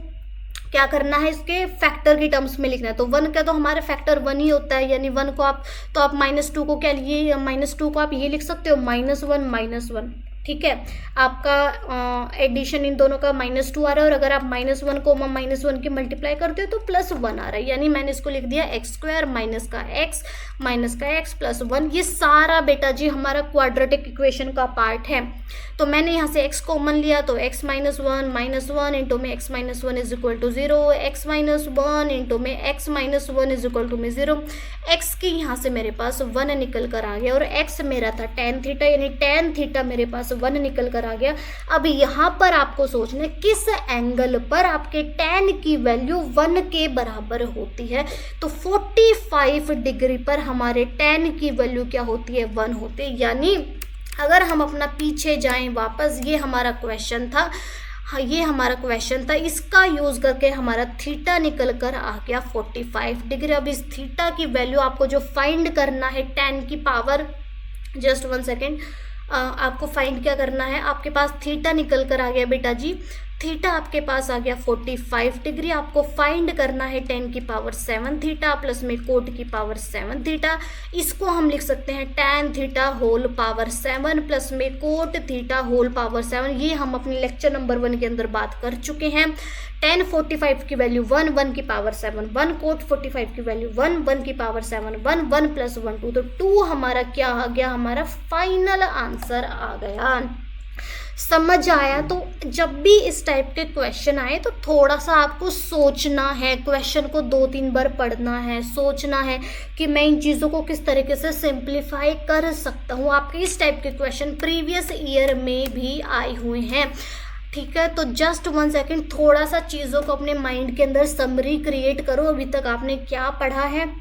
क्या करना है, इसके फैक्टर की टर्म्स में लिखना है। तो 1 का तो हमारे फैक्टर 1 ही होता है, यानी 1 को आप, तो आप -2 को क्या लिए, -2 को आप ये लिख सकते हो -1। ठीक है, आपका एडिशन इन दोनों का -2 आ रहा है और अगर आप -1 को -1 की मल्टीप्लाई करते हो तो +1 आ रहा है, यानी मैंने इसको लिख दिया x² माइनस का x +1। ये सारा बेटा जी हमारा क्वाड्रेटिक इक्वेशन का पार्ट है। तो मैंने यहाँ से x कॉमन लिया तो x -1 इंटू में x -1 is equal to 0, x -1 into में x -1 इज इक्वल टू में 0। x की यहाँ से मेरे पास 1 निकल कर आ गया और x मेरा था tan थीटा, यानी tan थीटा मेरे पास 1 निकल कर आ गया। अब यहाँ पर आपको सोचना है किस एंगल पर आपके tan की वैल्यू 1 के बराबर होती है। तो 45 डिग्री पर हमारे tan की वैल्यू क्या होती है 1 होती है। यानी अगर हम अपना पीछे जाएं वापस, ये हमारा क्वेश्चन था, हाँ ये हमारा क्वेश्चन था, इसका यूज करके हमारा थीटा निकल कर आ गया 45 डिग्री। अब इस थीटा की वैल्यू आपको जो फाइंड करना है tan की पावर, जस्ट 1 सेकेंड, आपको फाइंड क्या करना है, आपके पास थीटा निकल कर आ गया बेटा जी, थीटा आपके पास आ गया 45 डिग्री। आपको फाइंड करना है 10 की पावर 7 थीटा प्लस में कोट की पावर 7 थीटा। इसको हम लिख सकते हैं tan theta whole power 7 plus में कोट थीटा होल पावर 7। ये हम अपने लेक्चर नंबर 1 के अंदर बात कर चुके हैं। tan 45 की वैल्यू 1, 1 की पावर 7 1, कोट 45 की वैल्यू 1, 1 की पावर 7 1, 1 प्लस 1 2, तो 2 हमारा क्या आ गया, हमारा फाइनल आंसर आ गया। समझ आया? तो जब भी इस टाइप के क्वेश्चन आए तो थोड़ा सा आपको सोचना है, क्वेश्चन को 2-3 बार पढ़ना है, सोचना है कि मैं इन चीज़ों को किस तरीके से सिंप्लीफाई कर सकता हूँ। आपके इस टाइप के क्वेश्चन प्रीवियस ईयर में भी आए हुए हैं। ठीक है, तो जस्ट 1 सेकेंड, थोड़ा सा चीज़ों को अपने माइंड के अंदर समरी क्रिएट करो। अभी तक आपने क्या पढ़ा है?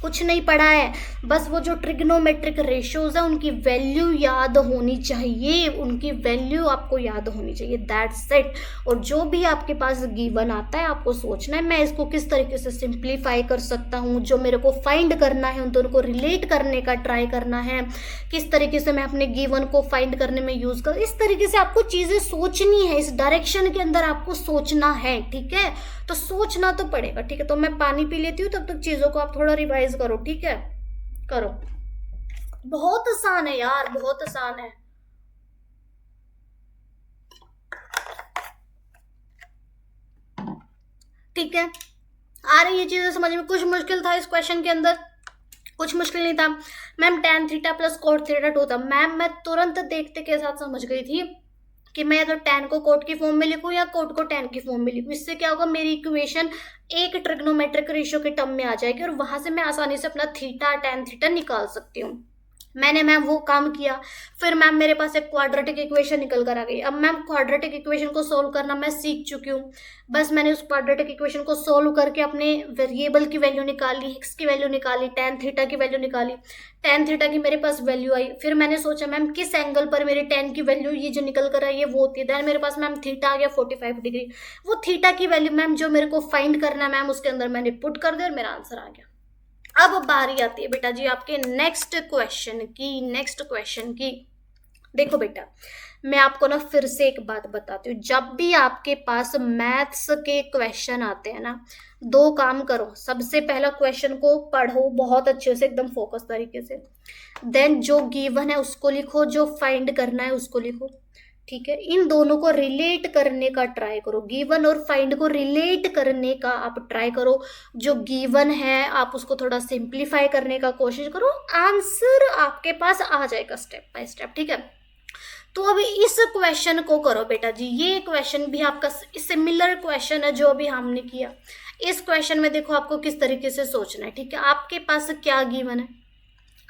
कुछ नहीं पढ़ा है, बस वो जो ट्रिग्नोमेट्रिक रेशियोज है उनकी वैल्यू याद होनी चाहिए, उनकी वैल्यू आपको याद होनी चाहिए, दैट्स इट। और जो भी आपके पास गिवन आता है आपको सोचना है मैं इसको किस तरीके से सिंप्लीफाई कर सकता हूँ, जो मेरे को फाइंड करना है उन दोनों को रिलेट करने का ट्राई करना है, किस तरीके से मैं अपने गिवन को फाइंड करने में यूज कर, इस तरीके से आपको चीज़ें सोचनी है, इस डायरेक्शन के अंदर आपको सोचना है। ठीक है, तो सोचना तो पड़ेगा। ठीक है, तो मैं पानी पी लेती हूँ, तब तक चीज़ों को आप थोड़ा रिवाइज करो। ठीक है, करो, बहुत आसान है यार, बहुत आसान है। ठीक है, आ रही है चीजें समझ में? कुछ मुश्किल था इस क्वेश्चन के अंदर? कुछ मुश्किल नहीं था ma'am. tan theta plus cot theta 2 था मैम, मैं तुरंत देखते के साथ समझ गई थी कि मैं तो tan को कोट की फॉर्म में लिखूं या कोट को tan की फॉर्म में लिखूं। इससे क्या होगा, मेरी इक्वेशन एक ट्रिग्नोमेट्रिक रेशियो के टर्म में आ जाएगी और वहां से मैं आसानी से अपना थीटा tan थीटा निकाल सकती हूँ। मैंने मैम वो काम किया, फिर मैम मेरे पास एक क्वाड्रेटिक इक्वेशन निकल कर आ गई। अब मैम क्वाड्रेटिक इक्वेशन को सोल्व करना मैं सीख चुकी हूँ, बस मैंने उस क्वाड्रेटिक इक्वेशन को सोल्व करके अपने वेरिएबल की वैल्यू निकाली, x की वैल्यू निकाली, tan थीटा की वैल्यू निकाली, tan थीटा की मेरे पास वैल्यू आई। फिर मैंने सोचा मैम किस एंगल पर मेरी tan की वैल्यू ये जो निकल कर आई है वो होती है। देन मेरे पास मैम थीटा आ गया 45 डिग्री। वो थीटा की वैल्यू मैम जो मेरे को फाइंड करना है मैम उसके अंदर मैंने पुट कर दिया और मेरा आंसर आ गया। अब बारी आती है बेटा जी आपके नेक्स्ट क्वेश्चन की। देखो बेटा, मैं आपको ना फिर से एक बात बताती हूँ, जब भी आपके पास मैथ्स के क्वेश्चन आते हैं ना, 2 काम करो। सबसे पहला क्वेश्चन को पढ़ो बहुत अच्छे से, एकदम फोकस तरीके से। देन जो गिवन है उसको लिखो, जो फाइंड करना है उसको लिखो। ठीक है, इन दोनों को रिलेट करने का ट्राई करो, गिवन और फाइंड को रिलेट करने का आप ट्राई करो। जो गिवन है आप उसको थोड़ा सिंप्लीफाई करने का कोशिश करो, आंसर आपके पास आ जाएगा स्टेप बाय स्टेप। ठीक है, तो अभी इस क्वेश्चन को करो बेटा जी। ये क्वेश्चन भी आपका सिमिलर क्वेश्चन है जो अभी हमने किया। इस क्वेश्चन में देखो आपको किस तरीके से सोचना है। ठीक है, आपके पास क्या गिवन है,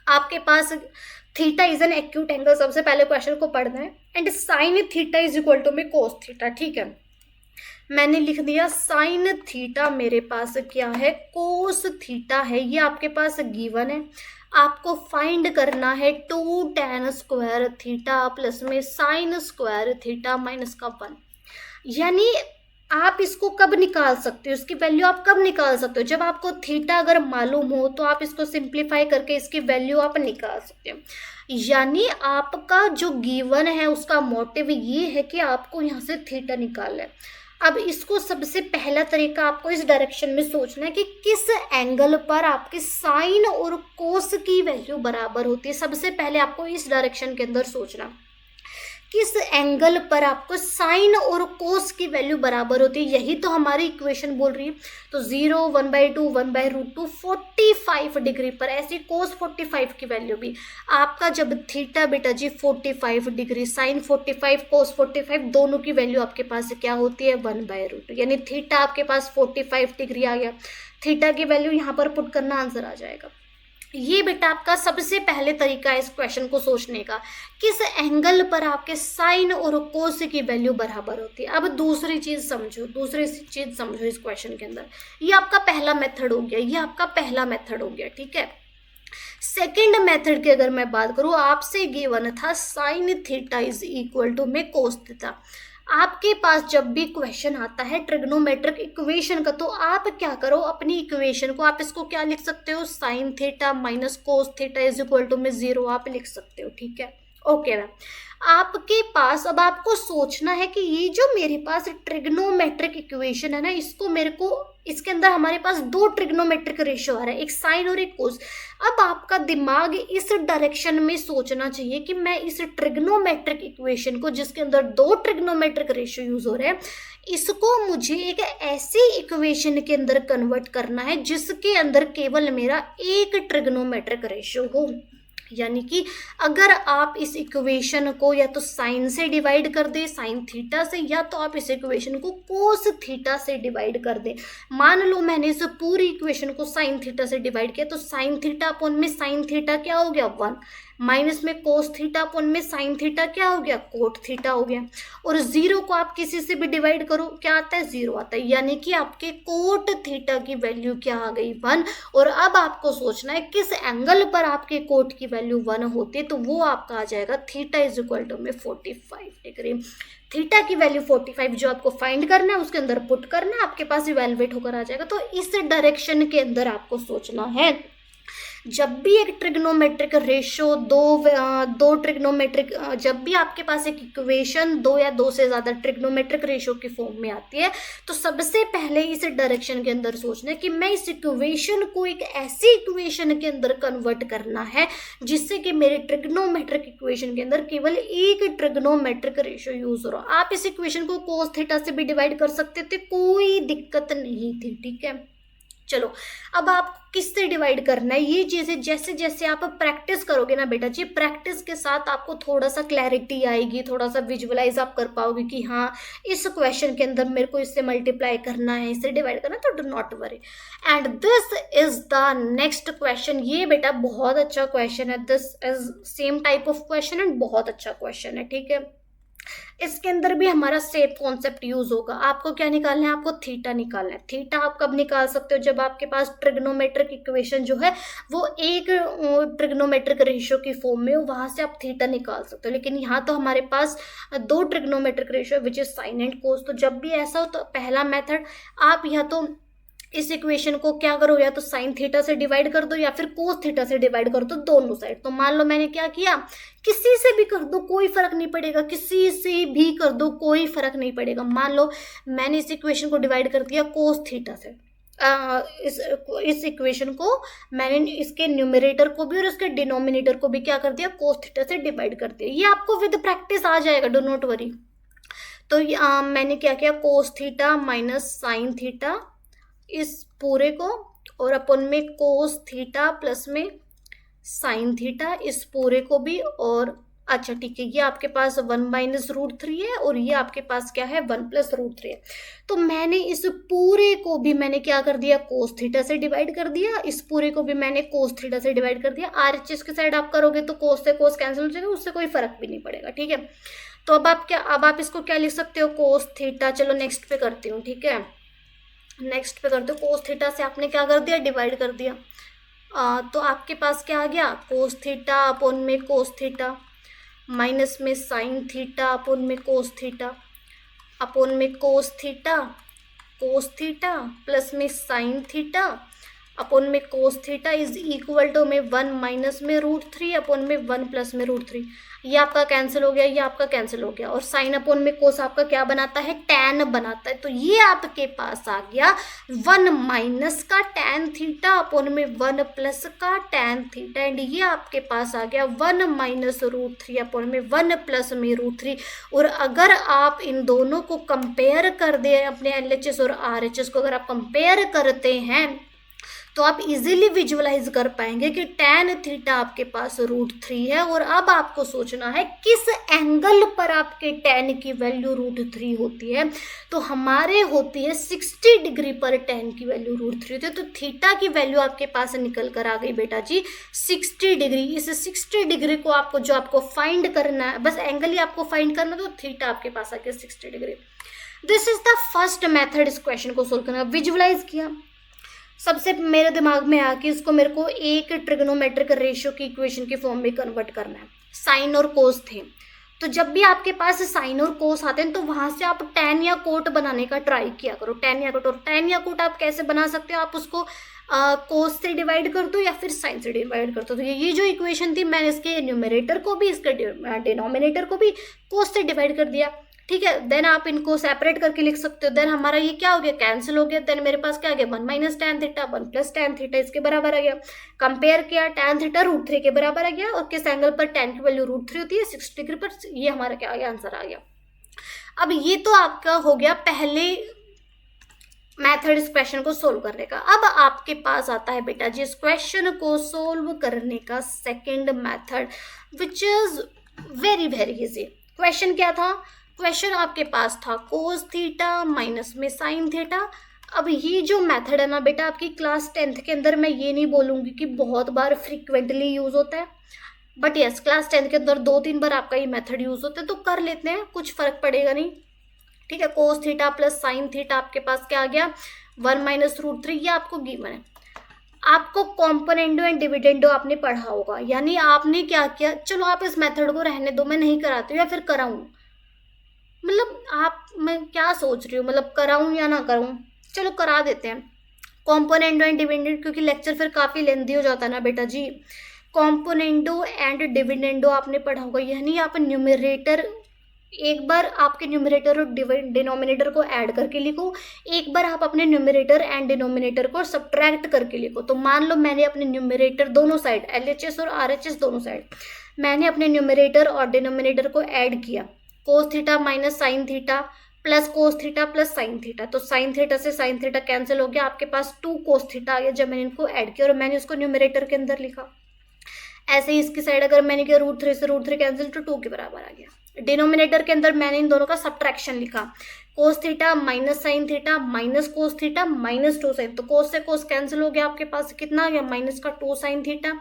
आपके पास theta is an acute angle, सबसे पहले क्वेश्चन को पढ़ना है, and sine theta is equal to में कोस थीटा। ठीक है, मैंने लिख दिया साइन थीटा मेरे पास क्या है, कोस थीटा है, ये आपके पास गिवन है। आपको फाइंड करना है 2 tan स्क्वायर थीटा प्लस में साइन स्क्वायर थीटा माइनस का 1। यानी आप इसको कब निकाल सकते हो, इसकी वैल्यू आप कब निकाल सकते हो, जब आपको थीटा अगर मालूम हो तो आप इसको सिंप्लीफाई करके इसकी वैल्यू आप निकाल सकते हो। यानी आपका जो गिवन है उसका मोटिव ये है कि आपको यहाँ से थीटा निकालना है। अब इसको सबसे पहला तरीका आपको इस डायरेक्शन में सोचना है कि किस एंगल पर आपके साइन और कोस की वैल्यू बराबर होती है। सबसे पहले आपको इस डायरेक्शन के अंदर सोचना किस एंगल पर आपको साइन और कोस की वैल्यू बराबर होती है, यही तो हमारी इक्वेशन बोल रही है। तो 0 1/2 1/√2 45 डिग्री पर, ऐसी कोस 45 की वैल्यू भी आपका जब थीटा बेटा जी 45 डिग्री, साइन 45 कोस 45 दोनों की वैल्यू आपके पास क्या होती है 1/√2, यानी थीटा आपके पास 45 डिग्री आ गया। थीटा की वैल्यू यहाँ पर पुट करना, आंसर आ जाएगा। ये बेटा आपका सबसे पहले तरीका है इस क्वेश्चन को सोचने का, किस एंगल पर आपके साइन और कोस की वैल्यू बराबर होती है। अब दूसरी चीज समझो इस क्वेश्चन के अंदर, ये आपका पहला मेथड हो गया, ये आपका पहला मेथड हो गया, ठीक है। सेकेंड मेथड की अगर मैं बात करूं, आपसे गिवन था sine theta is equal to में कोस थीटा। आपके पास जब भी क्वेश्चन आता है ट्रिग्नोमेट्रिक इक्वेशन का, तो आप क्या करो, अपनी इक्वेशन को आप इसको क्या लिख सकते हो, sine theta minus cos theta is equal to में 0 आप लिख सकते हो, ठीक है। ओके मैम, आपके पास अब आपको सोचना है कि ये जो मेरे पास ट्रिग्नोमेट्रिक इक्वेशन है ना, इसको मेरे को, इसके अंदर हमारे पास 2 ट्रिग्नोमेट्रिक रेशियो आ रहा है, एक साइन और एक कोस। अब आपका दिमाग इस डायरेक्शन में सोचना चाहिए कि मैं इस ट्रिग्नोमेट्रिक इक्वेशन को, जिसके अंदर 2 ट्रिग्नोमेट्रिक रेशियो यूज हो रहे हैं, इसको मुझे एक ऐसी इक्वेशन के अंदर कन्वर्ट करना है जिसके अंदर केवल मेरा एक ट्रिग्नोमेट्रिक रेशियो हो। यानी कि अगर आप इस इक्वेशन को या तो साइन से डिवाइड कर दे, साइन थीटा से, या तो आप इस इक्वेशन को कोस थीटा से डिवाइड कर दे। मान लो मैंने इस पूरी इक्वेशन को साइन थीटा से डिवाइड किया, तो साइन थीटा अपॉन में साइन थीटा क्या हो गया 1, माइनस में कोस थीटा अपॉन में साइन थीटा क्या हो गया कोट थीटा हो गया। और 0 को आप किसी से भी डिवाइड करो, क्या आता है 0 आता है, यानी कि आपके कोट थीटा की वैल्यू क्या आ गई 1। और अब आपको सोचना है किस एंगल पर आपके कोट की वैल्यू 1 होती है, तो वो आपका आ जाएगा थीटा इज इक्वल टू में 45 डिग्री। थीटा की वैल्यू 45 जो आपको फाइंड करना है उसके अंदर पुट करना है, आपके पास इवेलुएट होकर आ जाएगा। तो इस डायरेक्शन के अंदर आपको सोचना है। जब भी एक ट्रिग्नोमेट्रिक रेशियो दो ट्रिग्नोमेट्रिक, जब भी आपके पास एक इक्वेशन 2 या 2 से ज़्यादा ट्रिग्नोमेट्रिक रेशियो की फॉर्म में आती है, तो सबसे पहले इस डायरेक्शन के अंदर सोचना है कि मैं इस इक्वेशन को एक ऐसी इक्वेशन के अंदर कन्वर्ट करना है जिससे कि मेरे ट्रिग्नोमेट्रिक इक्वेशन के अंदर केवल एक ट्रिग्नोमेट्रिक रेशियो यूज हो रहा। आप इस इक्वेशन को कोस थीटा से भी डिवाइड कर सकते थे, कोई दिक्कत नहीं थी, ठीक है। चलो, अब आप किससे डिवाइड करना है, ये चीज़ें जैसे जैसे आप प्रैक्टिस करोगे ना बेटा जी, प्रैक्टिस के साथ आपको थोड़ा सा क्लैरिटी आएगी, थोड़ा सा विजुअलाइज आप कर पाओगे कि हाँ इस क्वेश्चन के अंदर मेरे को इससे मल्टीप्लाई करना है, इससे डिवाइड करना है, तो do not worry. And this is the next question. ये बेटा बहुत अच्छा क्वेश्चन है, this is same type of question and बहुत अच्छा क्वेश्चन है, ठीक है। इसके अंदर भी हमारा सेम कॉन्सेप्ट यूज होगा। आपको क्या निकालना है, आपको थीटा निकालना है। थीटा आप कब निकाल सकते हो, जब आपके पास ट्रिग्नोमेट्रिक इक्वेशन जो है वो एक ट्रिग्नोमेट्रिक रेशियो की फॉर्म में हो, वहां से आप थीटा निकाल सकते हो। लेकिन यहाँ तो हमारे पास 2 trigonometric ratio which is sine and cos. तो जब भी ऐसा हो तो पहला मेथड, आप या तो इस इक्वेशन को क्या करो, या तो साइन थीटा से डिवाइड कर दो या फिर कोस थीटा से डिवाइड कर दो, दोनों साइड। तो मान लो मैंने क्या किया, किसी से भी कर दो कोई फर्क नहीं पड़ेगा, किसी से भी कर दो कोई फर्क नहीं पड़ेगा। मान लो मैंने इस इक्वेशन को डिवाइड कर दिया कोस थीटा से, इस इक्वेशन को मैंने इसके न्यूमरेटर को भी और इसके डिनोमिनेटर को भी क्या कर दिया, कोस थीटा से डिवाइड कर दिया। ये आपको विद प्रैक्टिस आ जाएगा, डो नॉट वरी। तो मैंने क्या किया, कोस थीटा माइनस साइन थीटा इस पूरे को, और अपन में कोस थीटा प्लस में साइन थीटा इस पूरे को भी, और अच्छा ठीक है, ये आपके पास 1 - √3 है और ये आपके पास क्या है 1 + √3 है। तो मैंने इस पूरे को भी मैंने क्या कर दिया कोस थीटा से डिवाइड कर दिया, इस पूरे को भी मैंने कोस थीटा से डिवाइड कर दिया। RHS की साइड आप करोगे तो कोस से कोस कैंसिल हो जाएगा, उससे कोई फर्क भी नहीं पड़ेगा, ठीक है। तो अब आप इसको क्या लिख सकते हो कोस थीटा। चलो नेक्स्ट पे करती हूँ, ठीक है, नेक्स्ट पे करते हो। कोस थीटा से आपने क्या कर दिया डिवाइड कर दिया। तो आपके पास क्या आ गया कोस थीटा अपॉन में कोस थीटा माइनस में साइन थीटा अपॉन में कोस थीटा अपॉन में कोस थीटा प्लस में साइन थीटा अपॉन में cos theta is equal to में 1 - में √3 अपॉन में 1 + √3। ये आपका कैंसिल हो गया, ये आपका कैंसिल हो गया, और साइन अपॉन में कोस आपका क्या बनाता है टैन बनाता है। तो ये आपके पास आ गया 1 - का टैन थीटा अपॉन में 1 + का टैन थीटा, एंड ये आपके पास आ गया 1 - √3 अपॉन में 1 + में √3। और अगर आप इन दोनों को कंपेयर कर दें, अपने LHS और RHS को अगर आप कंपेयर करते हैं तो आप इजीली विजुअलाइज कर पाएंगे कि टैन थीटा आपके पास √3 है। और अब आपको सोचना है किस एंगल पर आपके टैन की वैल्यू √3 होती है। तो हमारे होती है 60 डिग्री पर टैन की वैल्यू √3 होती है। तो थीटा की वैल्यू आपके पास निकल कर आ गई बेटा जी 60 डिग्री। इस 60 डिग्री को आपको जो आपको फाइंड करना है, बस एंगल ही आपको फाइंड करना, तो थीटा आपके पास आ गया 60 degree. This is the first method इस क्वेश्चन को सोल्व करना। विजुअलाइज किया, सबसे मेरे दिमाग में आ कि इसको मेरे को एक ट्रिग्नोमेट्रिक रेशियो की इक्वेशन की फॉर्म में कन्वर्ट करना है। साइन और कोस थे, तो जब भी आपके पास साइन और कोस आते हैं तो वहां से आप टैन या कोट बनाने का ट्राई किया करो। टैन या कोट, और टैन या कोट आप कैसे बना सकते हो, आप उसको कोस से डिवाइड कर दो या फिर साइन से डिवाइड कर दो। तो ये जो इक्वेशन थी मैंने इसके न्यूमरेटर को भी इसके डिनोमिनेटर को भी कोस से डिवाइड कर दिया, ठीक है। देन आप इनको सेपरेट करके लिख सकते हो। देन हमारा ये क्या हो गया कैंसिल हो गया। देन मेरे पास क्या आ गया 1 - tan थीटा 1 + tan थीटा इसके बराबर आ गया। कंपेयर किया tan थीटा √3 के बराबर आ गया, और किस एंगल पर tan की वैल्यू √3 होती है 60 डिग्री पर। ये हमारा क्या आ गया आंसर आ गया। अब ये तो आपका हो गया पहले मेथड इस क्वेश्चन को सोल्व करने का। अब आपके पास आता है बेटा जी इस क्वेश्चन को सोल्व करने का second method which is very very easy. Question क्या था, क्वेश्चन आपके पास था कोस थीटा माइनस में साइन थीटा। अब ये जो मेथड है ना बेटा आपकी क्लास 10th के अंदर, मैं ये नहीं बोलूँगी कि बहुत बार फ्रिक्वेंटली यूज़ होता है, बट यस क्लास 10th के अंदर 2-3 बार आपका ये मेथड यूज़ होता है, तो कर लेते हैं, कुछ फर्क पड़ेगा नहीं, ठीक है। कोस थीटा प्लस साइन थीटा आपके पास क्या आ गया 1 - √3, ये आपको गिवन है। आपको कॉम्पोनेंडो एंड डिविडेंडो आपने पढ़ा होगा, यानी आपने क्या किया, चलो आप इस मेथड को रहने दो, मैं नहीं कराती हूँ या फिर कराऊँ, मतलब आप, मैं क्या सोच रही हूँ, मतलब कराऊँ या ना कराऊँ, चलो करा देते हैं कॉम्पोनेंडो एंड डिविडेंडो, क्योंकि लेक्चर फिर काफ़ी लेंथी हो जाता है ना बेटा जी। कॉम्पोनेंडो एंड डिविडेंडो आपने पढ़ा होगा, यानी आप न्यूमरेटर, एक बार आपके न्यूमरेटर और डिनोमिनेटर को ऐड करके लिखो, एक बार आप अपने न्यूमरेटर एंड डिनोमिनेटर को सब्ट्रैक्ट करके लिखो। तो मान लो मैंने अपने न्यूमरेटर दोनों साइड LHS और RHS दोनों साइड मैंने अपने न्यूमरेटर और डिनोमिनेटर को ऐड किया, कोस theta minus sine theta plus cos theta plus sine theta. तो साइन थीटा से साइन थीटा कैंसिल हो गया, आपके पास 2 कोस थीटा आ गया जब मैंने इनको ऐड किया और मैंने उसको न्यूमरेटर के अंदर लिखा। ऐसे ही इसकी साइड अगर मैंने किया √3 से √3 कैंसिल तो 2 के बराबर आ गया। डिनोमिनेटर के अंदर मैंने इन दोनों का सब्ट्रैक्शन लिखा, cos theta minus sine theta minus cos theta minus 2 sine, तो कोस से कोस कैंसिल हो गया, आपके पास कितना आ गया माइनस का 2 साइन थीटा।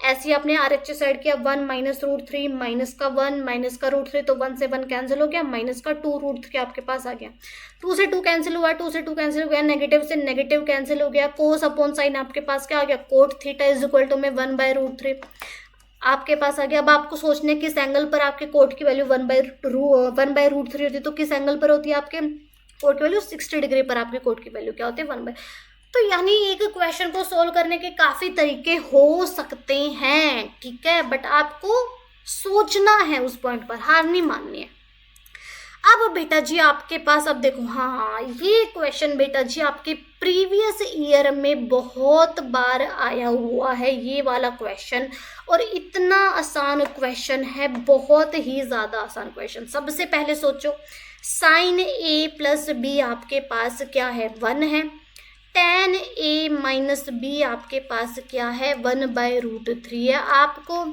ऐसे ही आपने RHS साइड किया 1 - √3 माइनस का 1 माइनस का √3, तो 1 से 1 कैंसिल हो गया, माइनस का 2 √3 आपके पास आ गया। 2 से 2 कैंसिल हुआ, 2 से 2 कैंसिल हो गया, नेगेटिव से नेगेटिव कैंसिल हो गया, कोस अपॉन साइन आपके पास क्या आ गया cot theta is equal to में 1/√3 आपके पास आ गया। अब आपको सोचने किस एंगल पर आपके कोट की वैल्यू 1/√3 होती है, तो किस एंगल पर होती है आपके कोट की वैल्यू 60 डिग्री पर आपके कोट की वैल्यू क्या होती है 1/। तो यानी एक क्वेश्चन को सोल्व करने के काफी तरीके हो सकते हैं, ठीक है, बट आपको सोचना है उस पॉइंट पर, हार नहीं माननी है। अब बेटा जी आपके पास, अब देखो, हाँ ये क्वेश्चन बेटा जी आपके प्रीवियस ईयर में बहुत बार आया हुआ है ये वाला क्वेश्चन, और इतना आसान क्वेश्चन है, बहुत ही ज़्यादा आसान क्वेश्चन। सबसे पहले सोचो साइन A प्लस B आपके पास क्या है 1 है, tan A माइनस B आपके पास क्या है 1/√3 है। आपको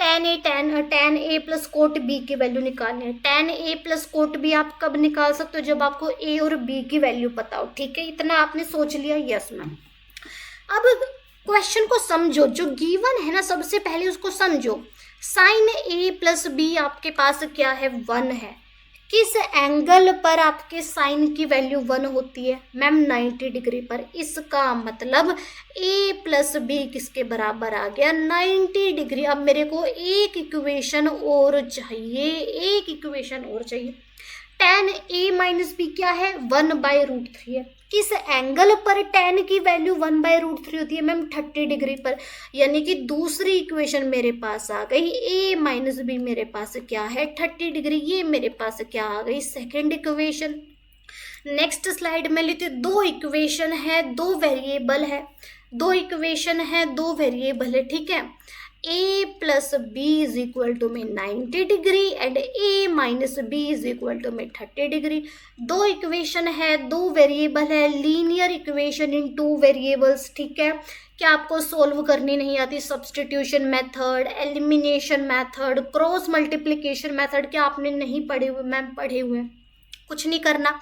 tan ए प्लस कोट बी की वैल्यू निकालनी है। tan ए प्लस कोट बी आप कब निकाल सकते हो, जब आपको ए और बी की वैल्यू पता हो। ठीक है, इतना आपने सोच लिया। Yes ma'am. अब क्वेश्चन को समझो, जो गिवन है ना सबसे पहले उसको समझो। साइन ए प्लस बी आपके पास क्या है, 1 है। किस एंगल पर आपके साइन की वैल्यू 1 होती है मैम, 90 डिग्री पर। इसका मतलब ए प्लस बी किसके बराबर आ गया, 90 डिग्री। अब मेरे को एक इक्वेशन और चाहिए, एक इक्वेशन और चाहिए। tan a माइनस बी क्या है, 1/√3 है। किस एंगल पर tan की वैल्यू 1/√3 होती है मैम, 30 डिग्री पर। यानी कि दूसरी इक्वेशन मेरे पास आ गई, a माइनस बी मेरे पास क्या है, 30 डिग्री। ये मेरे पास क्या आ गई, सेकेंड इक्वेशन। नेक्स्ट स्लाइड में लेते, दो इक्वेशन है, दो वेरिएबल है, दो इक्वेशन है, दो वेरिएबल है। ठीक है, a plus B is equal to में 90 degree and a minus B is equal to में 30 डिग्री। दो इक्वेशन है, दो वेरिएबल है, linear equation in two variables. ठीक है, क्या आपको सोल्व करनी नहीं आती, substitution method, elimination method, cross multiplication method, क्या आपने नहीं पढ़े हुए मैम, पढ़े हुए। कुछ नहीं करना।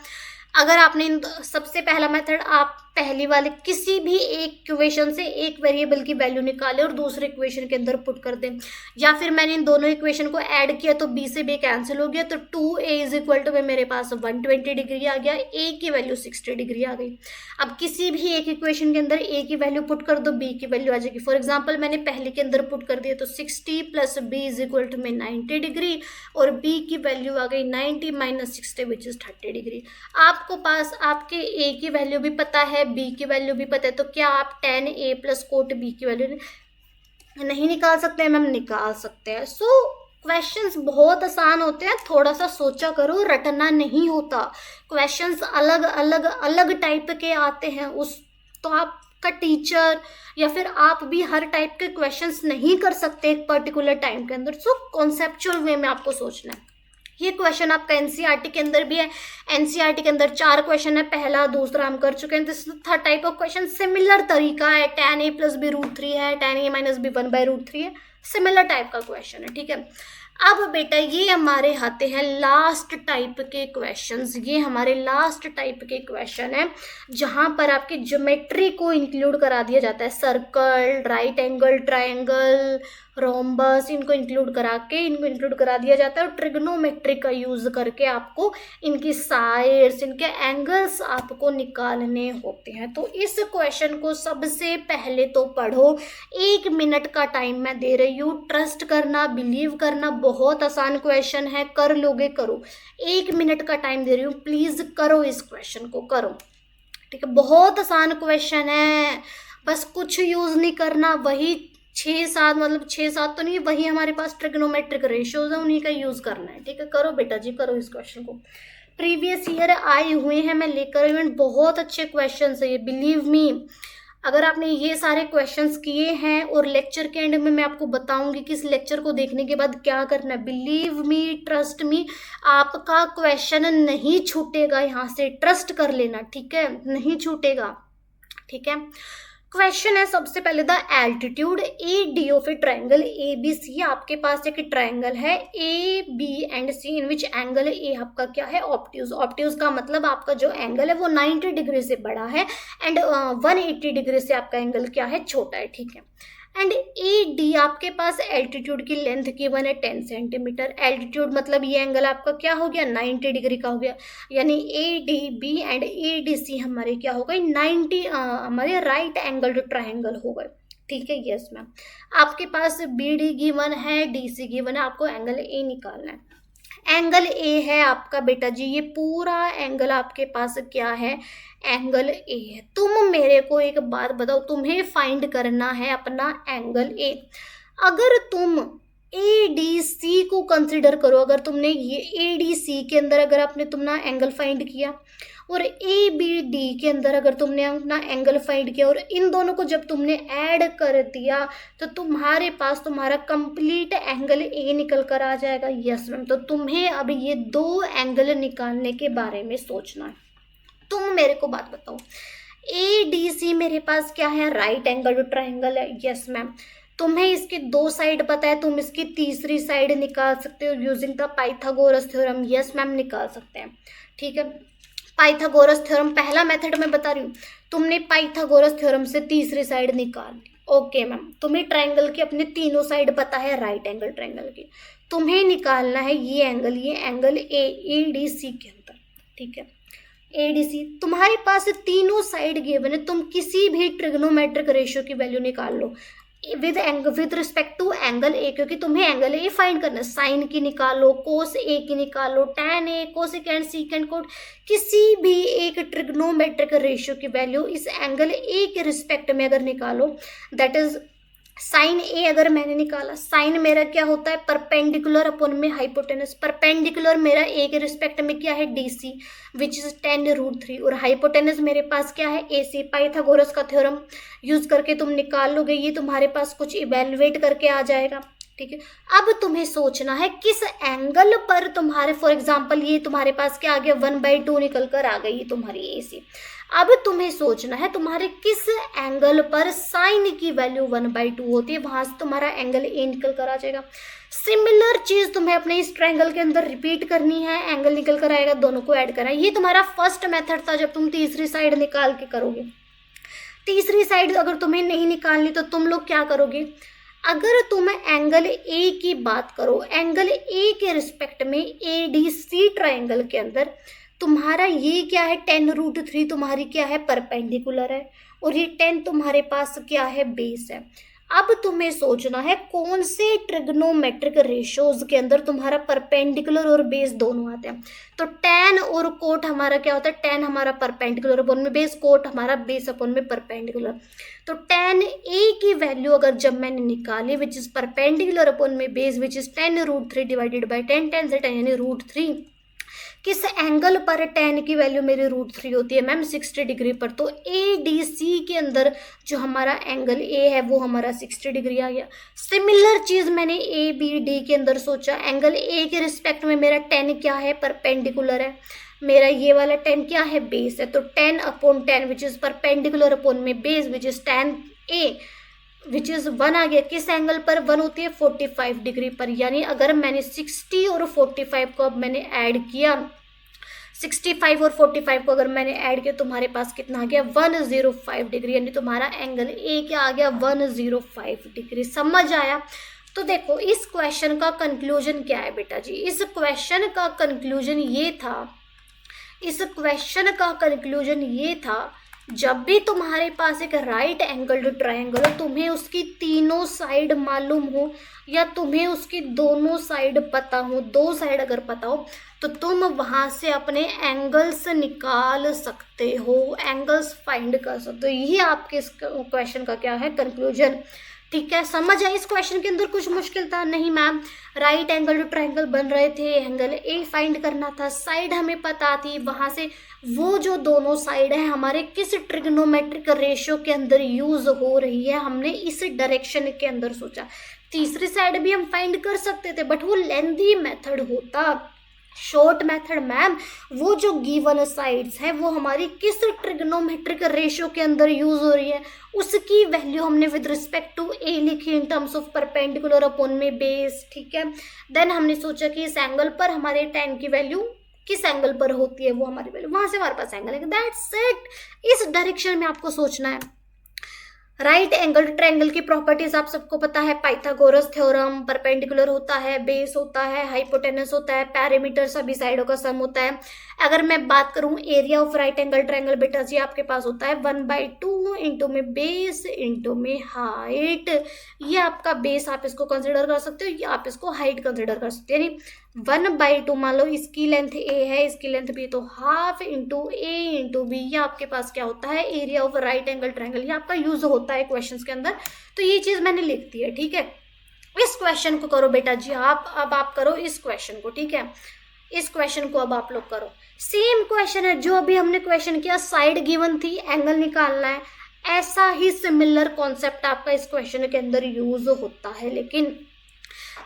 अगर आपने सबसे पहला मेथड, आप पहली वाले किसी भी एक इक्वेशन से एक वेरिएबल की वैल्यू निकाले और दूसरे इक्वेशन के अंदर पुट कर दें, या फिर मैंने इन दोनों इक्वेशन को ऐड किया तो b से b कैंसिल हो गया, तो 2a इज इक्वल टू मेरे पास 120 डिग्री आ गया, a की वैल्यू 60 डिग्री आ गई। अब किसी भी एक इक्वेशन के अंदर a की वैल्यू पुट कर दो, b की वैल्यू आ जाएगी। फॉर एग्जाम्पल मैंने पहले के अंदर पुट कर दिया तो 60 plus b is equal to में 90 डिग्री, और b की वैल्यू आ गई 90 माइनस 60 विच इज 30 डिग्री। आपको पास आपके a की वैल्यू भी पता है, b की वैल्यू भी पता है, तो क्या आप tan a plus coat b की वैल्यू नहीं निकाल सकते हैं मैम, निकाल सकते हैं। सो क्वेश्चंस बहुत आसान होते हैं, थोड़ा सा सोचा करो, रटना नहीं होता। क्वेश्चंस अलग अलग अलग टाइप के आते हैं, उस तो आपका टीचर या फिर आप भी हर टाइप के क्वेश्चंस नहीं कर सकते एक पर्टिकुलर टाइम के अंदर। सो कॉन्सेप्चुअल वे में आपको सोचना है। ये क्वेश्चन आपका एनसीईआरटी के अंदर भी है। एनसीईआरटी के अंदर 4 क्वेश्चन है, पहला दूसरा हम कर चुके हैं। This third type of question similar तरीका है, tan a प्लस बी √3 है, tan a माइनस बी 1/√3 है, सिमिलर टाइप का क्वेश्चन है। ठीक है, अब बेटा ये हमारे आते हैं लास्ट टाइप के क्वेश्चंस। ये हमारे लास्ट टाइप के क्वेश्चन है जहां पर आपकी ज्योमेट्री को इंक्लूड करा दिया जाता है। Circle, right angle triangle, rhombus, इनको इंक्लूड करा दिया जाता है, और ट्रिग्नोमेट्री का यूज करके आपको इनकी साइड्स, इनके एंगल्स आपको निकालने होते हैं। तो इस क्वेश्चन को सबसे पहले तो पढ़ो, 1 मिनट का टाइम मैं दे रही हूँ, ट्रस्ट करना, बिलीव करना, बहुत आसान क्वेश्चन है, कर लोगे, करो। 1 मिनट का टाइम दे रही हूँ, प्लीज करो, इस क्वेश्चन को करो। ठीक है, बहुत आसान क्वेश्चन है, बस कुछ यूज नहीं करना, वही 6-7 मतलब 6-7 तो नहीं, वही हमारे पास ट्रिग्नोमेट्रिक रेशियोज है, उन्हीं का यूज करना है। ठीक है, करो बेटा जी, करो इस क्वेश्चन को। प्रीवियस ईयर आए हुए हैं, मैं लेकर आई हूँ, बहुत अच्छे क्वेश्चन है ये, बिलीव मी। अगर आपने ये सारे क्वेश्चंस किए हैं और लेक्चर के एंड में मैं आपको बताऊंगी कि इस लेक्चर को देखने के बाद क्या करना है, बिलीव मी, ट्रस्ट मी, आपका क्वेश्चन नहीं छूटेगा यहाँ से, ट्रस्ट कर लेना। ठीक है, नहीं छूटेगा। ठीक है, क्वेश्चन है सबसे पहले, the altitude A D of a triangle A B C. आपके पास एक ट्रायंगल है A B and C, in which angle A आपका क्या है, ऑब्ट्यूज। ऑब्ट्यूज का मतलब आपका जो एंगल है वो 90 डिग्री से बड़ा है एंड 180 डिग्री से आपका एंगल क्या है, छोटा है। ठीक है, एंड ए डी आपके पास एल्टीट्यूड की लेंथ गिवन है 10 सेंटीमीटर। एल्टीट्यूड मतलब ये एंगल आपका क्या हो गया, 90 डिग्री का हो गया, यानी A D B and A D C हमारे क्या हो गए, 90 हमारे राइट एंगल ट्रायंगल हो गए। ठीक है, यस मैम। आपके पास बी डी गिवन है, डी सी गिवन है, आपको एंगल ए निकालना है। एंगल ए है आपका बेटा जी, ये पूरा एंगल आपके पास क्या है, एंगल ए है। तुम मेरे को एक बात बताओ, तुम्हें फाइंड करना है अपना एंगल ए। अगर तुम ए डी सी को कंसिडर करो, अगर तुमने ये ए डी सी के अंदर अगर आपने तुमने एंगल फाइंड किया और ए बी डी के अंदर अगर तुमने अपना एंगल फाइंड किया और इन दोनों को जब तुमने ऐड कर दिया तो तुम्हारे पास तुम्हारा कंप्लीट एंगल ए निकल कर आ जाएगा। यस मैम, तो तुम्हें अब ये 2 एंगल निकालने के बारे में सोचना है। तुम मेरे को बात बताओ, ए डी सी मेरे पास क्या है, राइट एंगल ट्रायंगल है। यस मैम, तुम्हें इसके 2 साइड पता है, तुम इसकी तीसरी साइड निकाल सकते हो using the Pythagoras theorem. Yes ma'am, निकाल सकते हैं। ठीक है, पाइथागोरस थ्योरम पहला मेथड मैं बता रही हूँ। तुमने पाइथागोरस थ्योरम से तीसरी साइड निकाल ली। ओके मैम, तुम्हें ट्रायंगल की अपने तीनों साइड पता है, राइट एंगल ट्रायंगल की। तुम्हें निकालना है ये एंगल ए डी सी के अंदर। ठीक है, एडीसी तुम्हारे पास तीनों साइड गिवन है, तुम किसी भी ट्रिग्नोमेट्रिक रेशियो की वैल्यू निकाल लो with respect to angle A, क्योंकि तुम्हें एंगल ए फाइंड करना है। साइन की निकालो, कोस ए की निकालो, tan A, cosecant, secant, coat, किसी भी एक ट्रिग्नोमेट्रिक रेशियो की वैल्यू इस एंगल ए के रिस्पेक्ट में अगर निकालो, दैट इज साइन ए अगर मैंने निकाला, साइन मेरा क्या होता है, परपेंडिकुलर अपॉन में हाइपोटेनस। परपेंडिकुलर मेरा ए के रिस्पेक्ट में क्या है, डीसी विच इज 10√3, और हाइपोटेनस मेरे पास क्या है, एसी। पाइथागोरस का थ्योरम यूज करके तुम निकाल लोगे, ये तुम्हारे पास कुछ इवेल्युएट करके आ जाएगा। ठीक है, अब तुम्हें सोचना है किस एंगल पर तुम्हारे, फॉर एग्जाम्पल ये तुम्हारे पास क्या आ गया, 1/2 निकल कर आ गई तुम्हारी एसी। अब तुम्हें सोचना है तुम्हारे किस एंगल पर साइन की वैल्यू 1/2 होती है, वहां से तुम्हारा एंगल ए निकल कर आ जाएगा। सिमिलर चीज तुम्हें अपने इस ट्रायंगल के अंदर रिपीट करनी है, एंगल निकल कर आएगा, दोनों को ऐड करना है। ये तुम्हारा फर्स्ट मेथड था जब तुम तीसरी साइड निकाल के करोगे। तीसरी साइड अगर तुम्हें नहीं निकालनी तो तुम लोग क्या करोगे, अगर तुम एंगल ए की बात करो, एंगल ए के रिस्पेक्ट में एडीसी ट्रायंगल के अंदर तुम्हारा ये क्या है, 10√3 तुम्हारी क्या है, परपेंडिकुलर है, और ये 10 तुम्हारे पास क्या है, बेस है। अब तुम्हें सोचना है कौन से ट्रिग्नोमेट्रिक रेशियोज के अंदर तुम्हारा परपेंडिकुलर और बेस दोनों आते हैं। तो tan और कोट हमारा क्या होता है, tan हमारा परपेंडिकुलर अपॉन में बेस, कोट हमारा बेस अपॉन में परपेंडिकुलर। तो tan a की वैल्यू अगर जब मैंने निकाली विच इज परपेंडिकुलर अपॉन में base which is 10√3 divided by 10, 10 से 10 यानी √3, किस एंगल पर tan की वैल्यू मेरी √3 होती है मैम, 60 डिग्री पर। तो ADC के अंदर जो हमारा एंगल A है वो हमारा 60 डिग्री आ गया। सिमिलर चीज मैंने ABD के अंदर सोचा, एंगल A के रिस्पेक्ट में मेरा tan क्या है, परपेंडिकुलर है, मेरा ये वाला tan क्या है, बेस है। तो 10/10 विच इज परपेंडिकुलर अपॉन में base which is tan A which is 1 आ गया। किस एंगल पर 1 होती है, 45 डिग्री पर। यानी अगर मैंने 60 और 45 को अब मैंने ऐड किया, 65 और 45 को अगर मैंने ऐड किया, तुम्हारे पास कितना आ गया, 105 डिग्री, यानी तुम्हारा एंगल ए क्या आ गया, 105 डिग्री। समझ आया? तो देखो इस क्वेश्चन का कंक्लूजन क्या है बेटा जी, इस क्वेश्चन का कंक्लूजन ये था, जब भी तुम्हारे पास एक राइट एंगल्ड ट्रायंगल हो, तुम्हें उसकी तीनों साइड मालूम हो या तुम्हें उसकी दोनों साइड पता हो, 2 साइड अगर पता हो, तो तुम वहां से अपने एंगल्स निकाल सकते हो, एंगल्स फाइंड कर सकते हो। ये आपके इस क्वेश्चन का क्या है, कंक्लूजन। ठीक है, समझ आए? इस क्वेश्चन के अंदर कुछ मुश्किल था नहीं मैम, राइट एंगल ट्रायंगल बन रहे थे, एंगल ए फाइंड करना था, साइड हमें पता थी, वहां से वो जो दोनों साइड है हमारे किस ट्रिग्नोमेट्रिक रेशियो के अंदर यूज हो रही है, हमने इस डायरेक्शन के अंदर सोचा। तीसरी साइड भी हम फाइंड कर सकते थे बट वो लेंथी मेथड होता, शॉर्ट मेथड मैम, वो जो गिवन साइड्स है वो हमारी किस ट्रिग्नोमेट्रिक रेशियो के अंदर यूज हो रही है, उसकी वैल्यू हमने विद रिस्पेक्ट टू ए लिखी in terms of perpendicular upon में बेस। ठीक है, देन हमने सोचा कि इस एंगल पर हमारे tan की वैल्यू किस एंगल पर होती है, वो हमारी वैल्यू, वहां से हमारे पास एंगल है। दैट्स इट, इस डायरेक्शन में आपको सोचना है। राइट एंगल ट्रायंगल की प्रॉपर्टीज आप सबको पता है, पाइथागोरस थ्योरम, परपेंडिकुलर होता है, बेस होता है, हाइपोटेनस होता है, पैरामीटर सभी साइडों का सम होता है। अगर मैं बात करूं area of right angle triangle बेटा जी आपके पास होता है 1/2 इंटू में बेस इंटू में हाइट। ये आपका बेस आप इसको कंसिडर कर सकते हो, या आप इसको हाइट कंसिडर कर सकते हो। यानी 1/2 मान लो इसकी लेंथ ए है, इसकी लेंथ बी, तो हाफ इंटू ए इंटू बी, ये आपके पास क्या होता है, area of right angle triangle. ये आपका यूज होता है क्वेश्चंस के अंदर, तो ये चीज मैंने लिख दी है। ठीक है, इस क्वेश्चन को करो बेटा जी आप, अब आप करो इस क्वेश्चन को। ठीक है, इस क्वेश्चन को अब आप लोग करो। सेम क्वेश्चन है जो अभी हमने क्वेश्चन किया, साइड गिवन थी, एंगल निकालना है, ऐसा ही सिमिलर कॉन्सेप्ट आपका इस क्वेश्चन के अंदर यूज होता है। लेकिन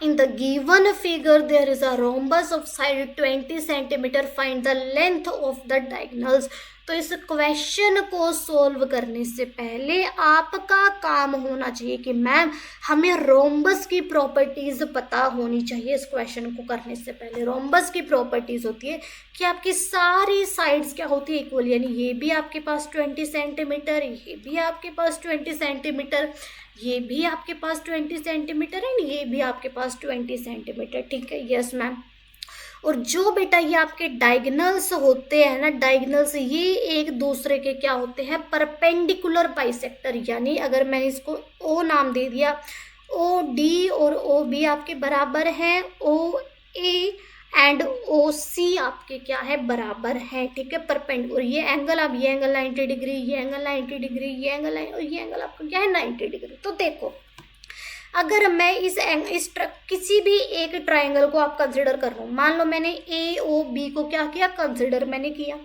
in the given figure there is a rhombus of side 20 centimeter, find the length of the diagonals तो इस क्वेश्चन को सोल्व करने से पहले आपका काम होना चाहिए कि मैम हमें रोम्बस की प्रॉपर्टीज पता होनी चाहिए। इस क्वेश्चन को करने से पहले रोम्बस की प्रॉपर्टीज होती है कि आपकी सारी साइड्स क्या होती है, इक्वल, यानी ये भी आपके पास 20 सेंटीमीटर, ये भी आपके पास 20 सेंटीमीटर, ये भी आपके पास 20 सेंटीमीटर एंड ये भी आपके पास 20 सेंटीमीटर। ठीक है, यस मैम। और जो बेटा ये आपके डायगोनल्स होते हैं ना, डायगोनल्स ये एक दूसरे के क्या होते हैं, परपेंडिकुलर बाइसेक्टर, यानी अगर मैंने इसको ओ नाम दे दिया, ओ डी और ओ बी आपके बराबर हैं, ओ ए एंड ओ सी आपके क्या है, बराबर है। ठीक है, परपेंडिकुलर। और ये एंगल, अब ये एंगल 90 डिग्री, ये एंगल 90 डिग्री, ये एंगल और ये एंगल आपका क्या है 90 डिग्री। तो देखो अगर मैं किसी भी एक ट्राइंगल को आप कंसिडर कर रहा हूँ, मान लो मैंने ए ओ बी को क्या किया, कंसिडर मैंने किया,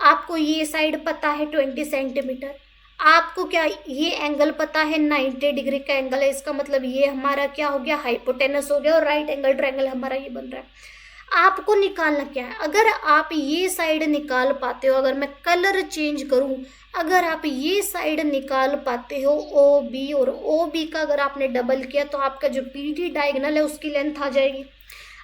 आपको ये साइड पता है 20 सेंटीमीटर, आपको क्या ये एंगल पता है 90 डिग्री का एंगल है, इसका मतलब ये हमारा क्या हो गया, हाइपोटेनस हो गया, और राइट एंगल ट्राइंगल हमारा ये बन रहा है। आपको निकालना क्या है, अगर आप ये साइड निकाल पाते हो, अगर मैं कलर चेंज करूं, अगर आप ये साइड निकाल पाते हो ओ बी, और ओ बी का अगर आपने डबल किया तो आपका जो पी डी डायगोनल है उसकी लेंथ आ जाएगी।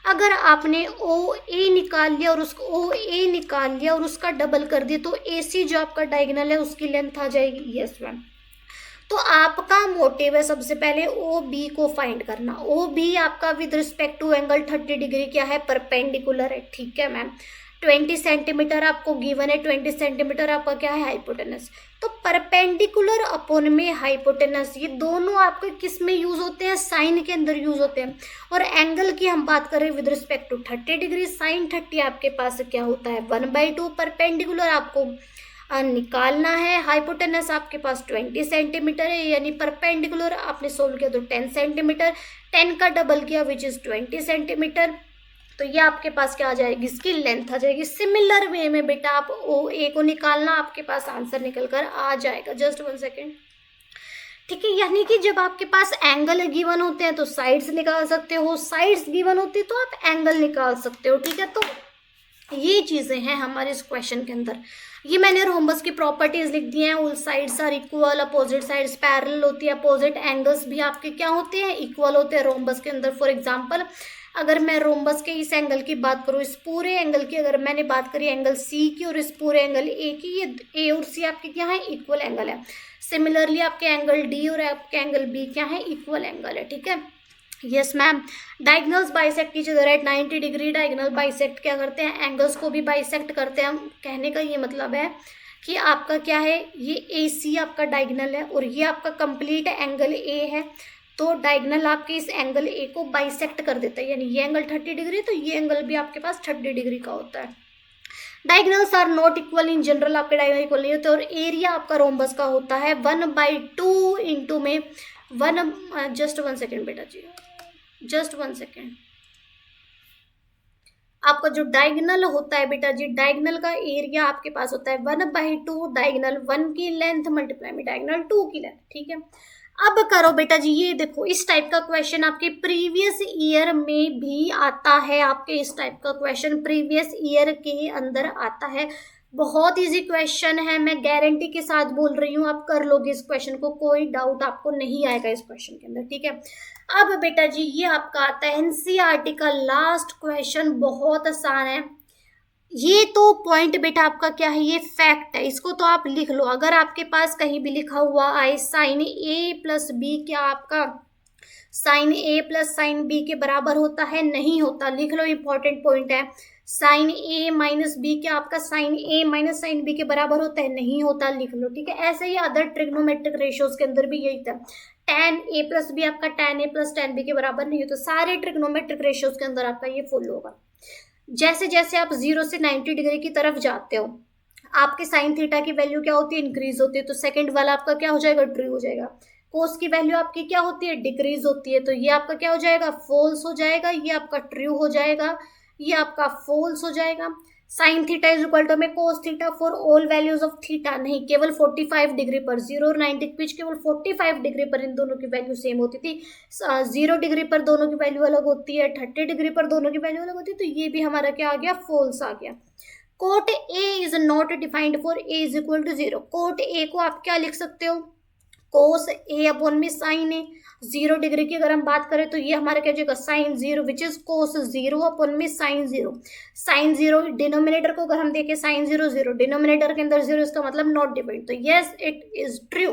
अगर आपने ओ ए निकाल लिया और उसको ओ ए निकाल लिया और उसका डबल कर दिया तो ए सी जो आपका डायगोनल है उसकी लेंथ आ जाएगी। Yes ma'am. तो आपका मोटिव है सबसे पहले ओ बी को फाइंड करना। ओ बी आपका with respect to angle 30 degree क्या है, परपेंडिकुलर है। ठीक है मैम। 20 सेंटीमीटर आपको गिवन है, 20 सेंटीमीटर आपका क्या है, हाइपोटेनस। तो परपेंडिकुलर अपॉन में हाइपोटेनस, ये दोनों आपके किस में यूज होते हैं, साइन के अंदर यूज होते हैं। और एंगल की हम बात करें with respect to 30 degree, sine 30 आपके पास क्या होता है 1/2। परपेंडिकुलर आपको निकालना है, हाइपोटेनस आपके पास 20 सेंटीमीटर है, यानी परपेंडिकुलर आपने सोल्व किया तो 10 सेंटीमीटर, 10 का डबल किया विच इज 20 सेंटीमीटर, तो ये आपके पास क्या आ जाएगी, इसकी लेंथ आ जाएगी। सिमिलर वे में बेटा आप ओ ए को निकालना, आपके पास आंसर निकल कर आ जाएगा। Just 1 second. ठीक है, यानी कि जब आपके पास एंगल गिवन होते हैं तो साइड्स निकाल सकते हो, साइड्स गिवन होती है तो आप एंगल निकाल सकते हो। ठीक है, तो ये चीजें हैं हमारे इस क्वेश्चन के अंदर। ये मैंने रोम्बस की प्रॉपर्टीज लिख दी हैं, all sides are equal, opposite sides parallel होती है, अपोजिट एंगल्स भी आपके क्या होते हैं, इक्वल होते हैं रोम्बस के अंदर। फॉर एग्जांपल अगर मैं रोम्बस के इस एंगल की बात करूँ, इस पूरे एंगल की अगर मैंने बात करी एंगल सी की और इस पूरे एंगल ए की, ये ए और सी आपके क्या है, इक्वल एंगल है। सिमिलरली आपके एंगल डी और आपके एंगल बी क्या है, इक्वल एंगल है। ठीक है, yes ma'am. Diagonals bisect each other at 90 degree, diagonal bisect क्या करते हैं, एंगल्स को भी बाइसेक्ट करते हैं। कहने का ये मतलब है कि आपका क्या है, ये ए सी आपका डायगोनल है और ये आपका कंप्लीट एंगल ए है, तो डायगोनल आपके इस एंगल ए को बाइसेक्ट कर देता है, यानी ये एंगल 30 डिग्री तो ये एंगल भी आपके पास 30 डिग्री का होता है। Diagonals are not equal in general, आपके डायगोनल इक्वल नहीं होते। और एरिया आपका रोम्बस का होता है 1/2 इंटू में 1। जस्ट 1 सेकेंड बेटा जी, जस्ट 1 सेकेंड। आपका जो डायगोनल होता है बेटा जी, डायगोनल का एरिया आपके पास होता है 1/2 डायगोनल 1 की लेंथ मल्टीप्लाई में डायगोनल 2 की लेंथ। ठीक है, अब करो बेटा जी, ये देखो इस टाइप का क्वेश्चन आपके प्रीवियस ईयर में भी आता है। आपके इस टाइप का क्वेश्चन प्रीवियस ईयर के अंदर आता है। बहुत इजी क्वेश्चन है, मैं गारंटी के साथ बोल रही हूँ, आप कर लोगे इस क्वेश्चन को, कोई डाउट आपको नहीं आएगा इस क्वेश्चन के अंदर। ठीक है, अब बेटा जी ये आपका आता है एनसीईआरटी का लास्ट क्वेश्चन, बहुत आसान है। ये तो पॉइंट बेटा आपका क्या है, ये फैक्ट है, इसको तो आप लिख लो। अगर आपके पास कहीं भी लिखा हुआ आए साइन ए प्लस बी क्या आपका sign A plus sine B के बराबर होता है, नहीं होता, लिख लो, इंपॉर्टेंट पॉइंट है। साइन ए माइनस बी क्या आपका साइन ए माइनस साइन बी के बराबर होता है, नहीं होता, लिख लो। ठीक है, ऐसे ही अदर ट्रिग्नोमेट्रिक रेशियोज के अंदर भी यही था, tan ए प्लस बी आपका tan ए प्लस tan बी के बराबर नहीं होता। सारे ट्रिग्नोमेट्रिक रेशियोज के अंदर आपका ये फॉलो होगा। जैसे जैसे आप 0 से 90 डिग्री की तरफ जाते हो, आपके साइन थीटा की वैल्यू क्या होती है, इंक्रीज होती है, तो सेकंड वाला आपका क्या हो जाएगा, ट्रू हो जाएगा। कोस की वैल्यू आपकी क्या होती है, डिक्रीज होती है, तो ये आपका क्या हो जाएगा, फॉल्स हो जाएगा, ये आपका ट्रू हो जाएगा, ये आपका फॉल्स हो जाएगा। Sine theta is equal to में cos theta for all values of theta, नहीं, केवल 45 डिग्री पर, 0 और 90 के बीच केवल 45 डिग्री पर इन दोनों की वैल्यू सेम होती थी। 0 डिग्री पर दोनों की वैल्यू अलग होती है, 30 डिग्री पर दोनों की वैल्यू अलग होती है, तो ये भी हमारा क्या आ गया, फॉल्स आ गया। Cot A is not defined for A is equal to 0। Cot A को आप क्या लिख सकते हो, कोस ए अपॉन में साइन ए। 0 डिग्री की अगर हम बात करें तो ये हमारा क्या हो जाएगा, sine 0 which is cos 0 upon में साइन 0। साइन 0 डिनोमिनेटर को अगर हम देखें, साइन 0 0 डिनोमिनेटर के अंदर 0, इसका मतलब नॉट डिफाइंड, तो यस इट इज ट्रू।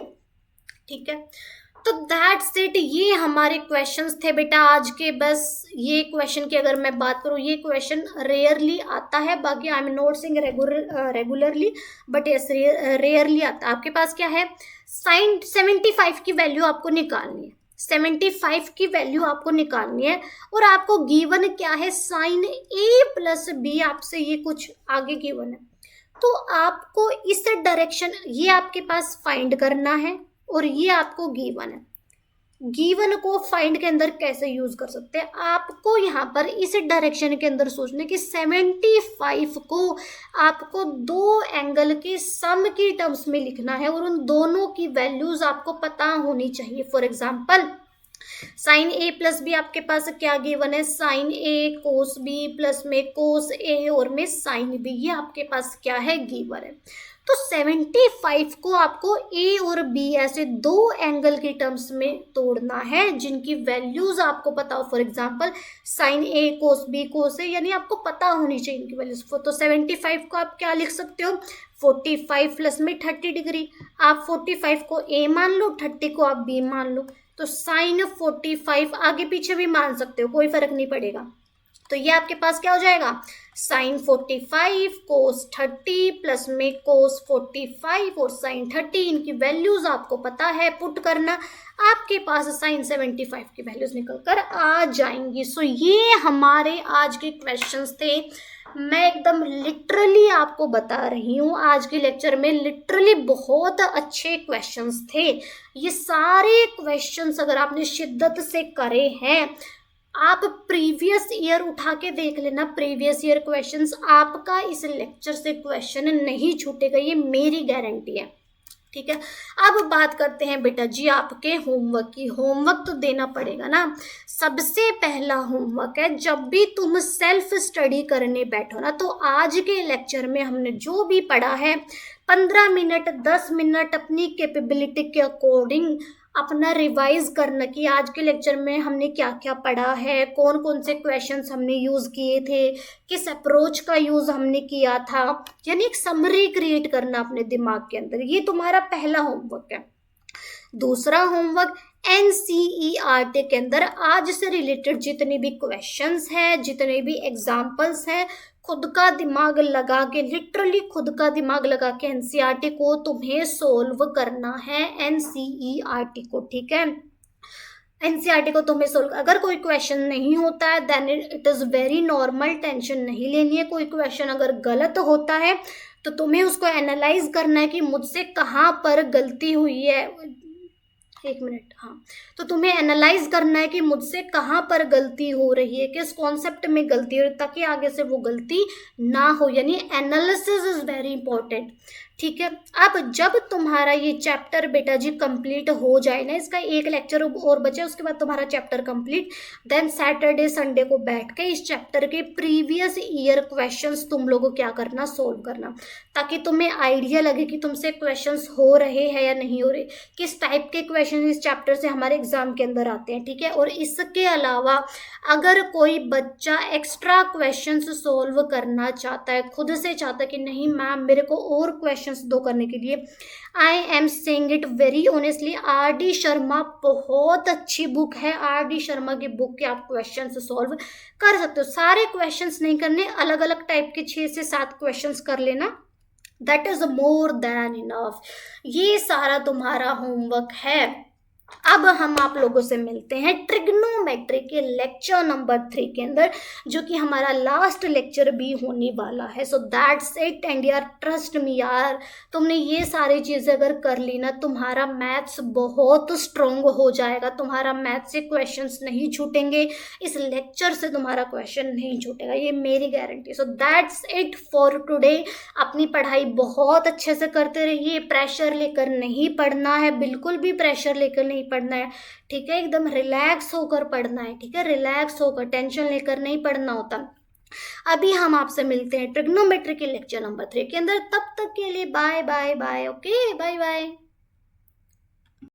ठीक है, तो दैट्स इट, ये हमारे क्वेश्चंस थे बेटा आज के। बस ये क्वेश्चन की अगर मैं बात करूँ, ये क्वेश्चन रेयरली आता है, बाकी I am not saying regularly, but yes rarely आता है। आपके पास क्या है, साइन 75 की वैल्यू आपको निकालनी है, 75 की वैल्यू आपको निकालनी है, और आपको गिवन क्या है, साइन ए प्लस बी, आपसे ये कुछ आगे गिवन है, तो आपको इस डायरेक्शन, ये आपके पास फाइंड करना है, और ये आपको गिवन है। गिवन को फाइंड के अंदर कैसे यूज कर सकते हैं, आपको यहाँ पर इस डायरेक्शन के अंदर सोचने कि 75 को आपको दो एंगल के सम की टर्म्स में लिखना है, और उन दोनों की वैल्यूज आपको पता होनी चाहिए। For example, sine A plus B आपके पास क्या गिवन है, sine A cos B plus में कोस ए और में साइन बी, ये आपके पास क्या है, गिवन है। तो 75 को आपको ए और बी ऐसे दो एंगल के टर्म्स में तोड़ना है, जिनकी वैल्यूज आपको पता हो। For example, sine A cos B cos A, यानी आपको पता होनी चाहिए इनकी वैल्यूज। तो 75 को आप क्या लिख सकते हो, 45 प्लस में 30 डिग्री। आप 45 को ए मान लो, 30 को आप बी मान लो, तो साइन 45 आगे पीछे भी मान सकते हो, कोई फर्क नहीं पड़ेगा। तो ये आपके पास क्या हो जाएगा, साइन 45 कोस 30 प्लस में कोस 45 और साइन 30, इनकी वैल्यूज आपको पता है, पुट करना, आपके पास साइन 75 की वैल्यूज निकल कर आ जाएंगी। सो ये हमारे आज के क्वेश्चंस थे। मैं एकदम लिटरली आपको बता रही हूँ, आज के लेक्चर में लिटरली बहुत अच्छे क्वेश्चंस थे। ये सारे क्वेश्चंस अगर आपने शिद्दत से करे हैं, आप प्रीवियस ईयर उठा के देख लेना, प्रीवियस ईयर क्वेश्चंस, आपका इस लेक्चर से क्वेश्चन नहीं छूटेगा, ये मेरी गारंटी है। ठीक है, अब बात करते हैं बेटा जी आपके होमवर्क की। होमवर्क तो देना पड़ेगा ना। सबसे पहला होमवर्क है, जब भी तुम सेल्फ स्टडी करने बैठो ना, तो आज के लेक्चर में हमने जो भी पढ़ा है, 15 मिनट 10 मिनट अपनी कैपेबिलिटी के अकॉर्डिंग अपना रिवाइज करना कि आज के लेक्चर में हमने क्या क्या पढ़ा है, कौन कौन से क्वेश्चंस हमने यूज़ किए थे, किस अप्रोच का यूज़ हमने किया था, यानी एक समरी क्रिएट करना अपने दिमाग के अंदर। ये तुम्हारा पहला होमवर्क है। दूसरा होमवर्क, एनसीईआरटी के अंदर आज से रिलेटेड जितने भी क्वेश्चंस हैं, जितने भी एग्जाम्पल्स हैं, खुद का दिमाग लगा के, लिटरली खुद का दिमाग लगा के एनसीईआरटी को तुम्हें सोल्व करना है, एनसीईआरटी को। ठीक है, एनसीईआरटी को तुम्हें सोल्व, अगर कोई क्वेश्चन नहीं होता है then it is very normal, tension नहीं लेनी है। कोई क्वेश्चन अगर गलत होता है तो तुम्हें उसको एनालाइज करना है कि मुझसे कहाँ पर गलती हुई है। एक मिनट, हाँ, तो तुम्हें एनालाइज करना है कि मुझसे कहाँ पर गलती हो रही है, किस कॉन्सेप्ट में गलती हो रही है, ताकि आगे से वो गलती ना हो, यानी एनालिसिस इज वेरी इंपॉर्टेंट। ठीक है, अब जब तुम्हारा ये चैप्टर बेटा जी कंप्लीट हो जाए ना, इसका एक लेक्चर और बचे, उसके बाद तुम्हारा chapter complete, then Saturday Sunday को बैठ के इस चैप्टर के प्रीवियस ईयर क्वेश्चंस तुम लोगों को क्या करना, सोल्व करना, ताकि तुम्हें आइडिया लगे कि तुमसे क्वेश्चंस हो रहे हैं या नहीं हो रहे, किस टाइप के क्वेश्चन इस चैप्टर से हमारे एग्जाम के अंदर आते हैं। ठीक है, और इसके अलावा अगर कोई बच्चा एक्स्ट्रा क्वेश्चंस सोल्व करना चाहता है, खुद से चाहता है कि नहीं मैम मेरे को और क्वेश्चंस दो करने के लिए, I am saying it very honestly, R D Sharma बहुत अच्छी बुक है। आर डी शर्मा की बुक के आप क्वेश्चंस सोल्व कर सकते हो। सारे क्वेश्चंस नहीं करने, अलग अलग टाइप के 6 से 7 क्वेश्चंस कर लेना, that is more than enough. ये सारा तुम्हारा होमवर्क है। अब हम आप लोगों से मिलते हैं ट्रिग्नोमेट्री के लेक्चर नंबर 3 के अंदर, जो कि हमारा लास्ट लेक्चर भी होने वाला है। सो दैट्स इट, एंड यार ट्रस्ट मी यार, तुमने ये सारी चीज़ें अगर कर ली ना, तुम्हारा मैथ्स बहुत स्ट्रॉन्ग हो जाएगा, तुम्हारा मैथ्स से क्वेश्चंस नहीं छूटेंगे, इस लेक्चर से तुम्हारा क्वेश्चन नहीं छूटेगा, ये मेरी guarantee. So that's it for today. अपनी पढ़ाई बहुत अच्छे से करते रहिए, प्रेशर लेकर नहीं पढ़ना है, बिल्कुल भी प्रेशर लेकर नहीं पढ़ना है। ठीक है, एकदम रिलैक्स होकर पढ़ना है। ठीक है, रिलैक्स होकर, टेंशन लेकर नहीं पढ़ना होता। अभी हम आपसे मिलते हैं ट्रिग्नोमेट्री के लेक्चर नंबर 3 के अंदर। तब तक के लिए bye bye bye. Okay, bye bye.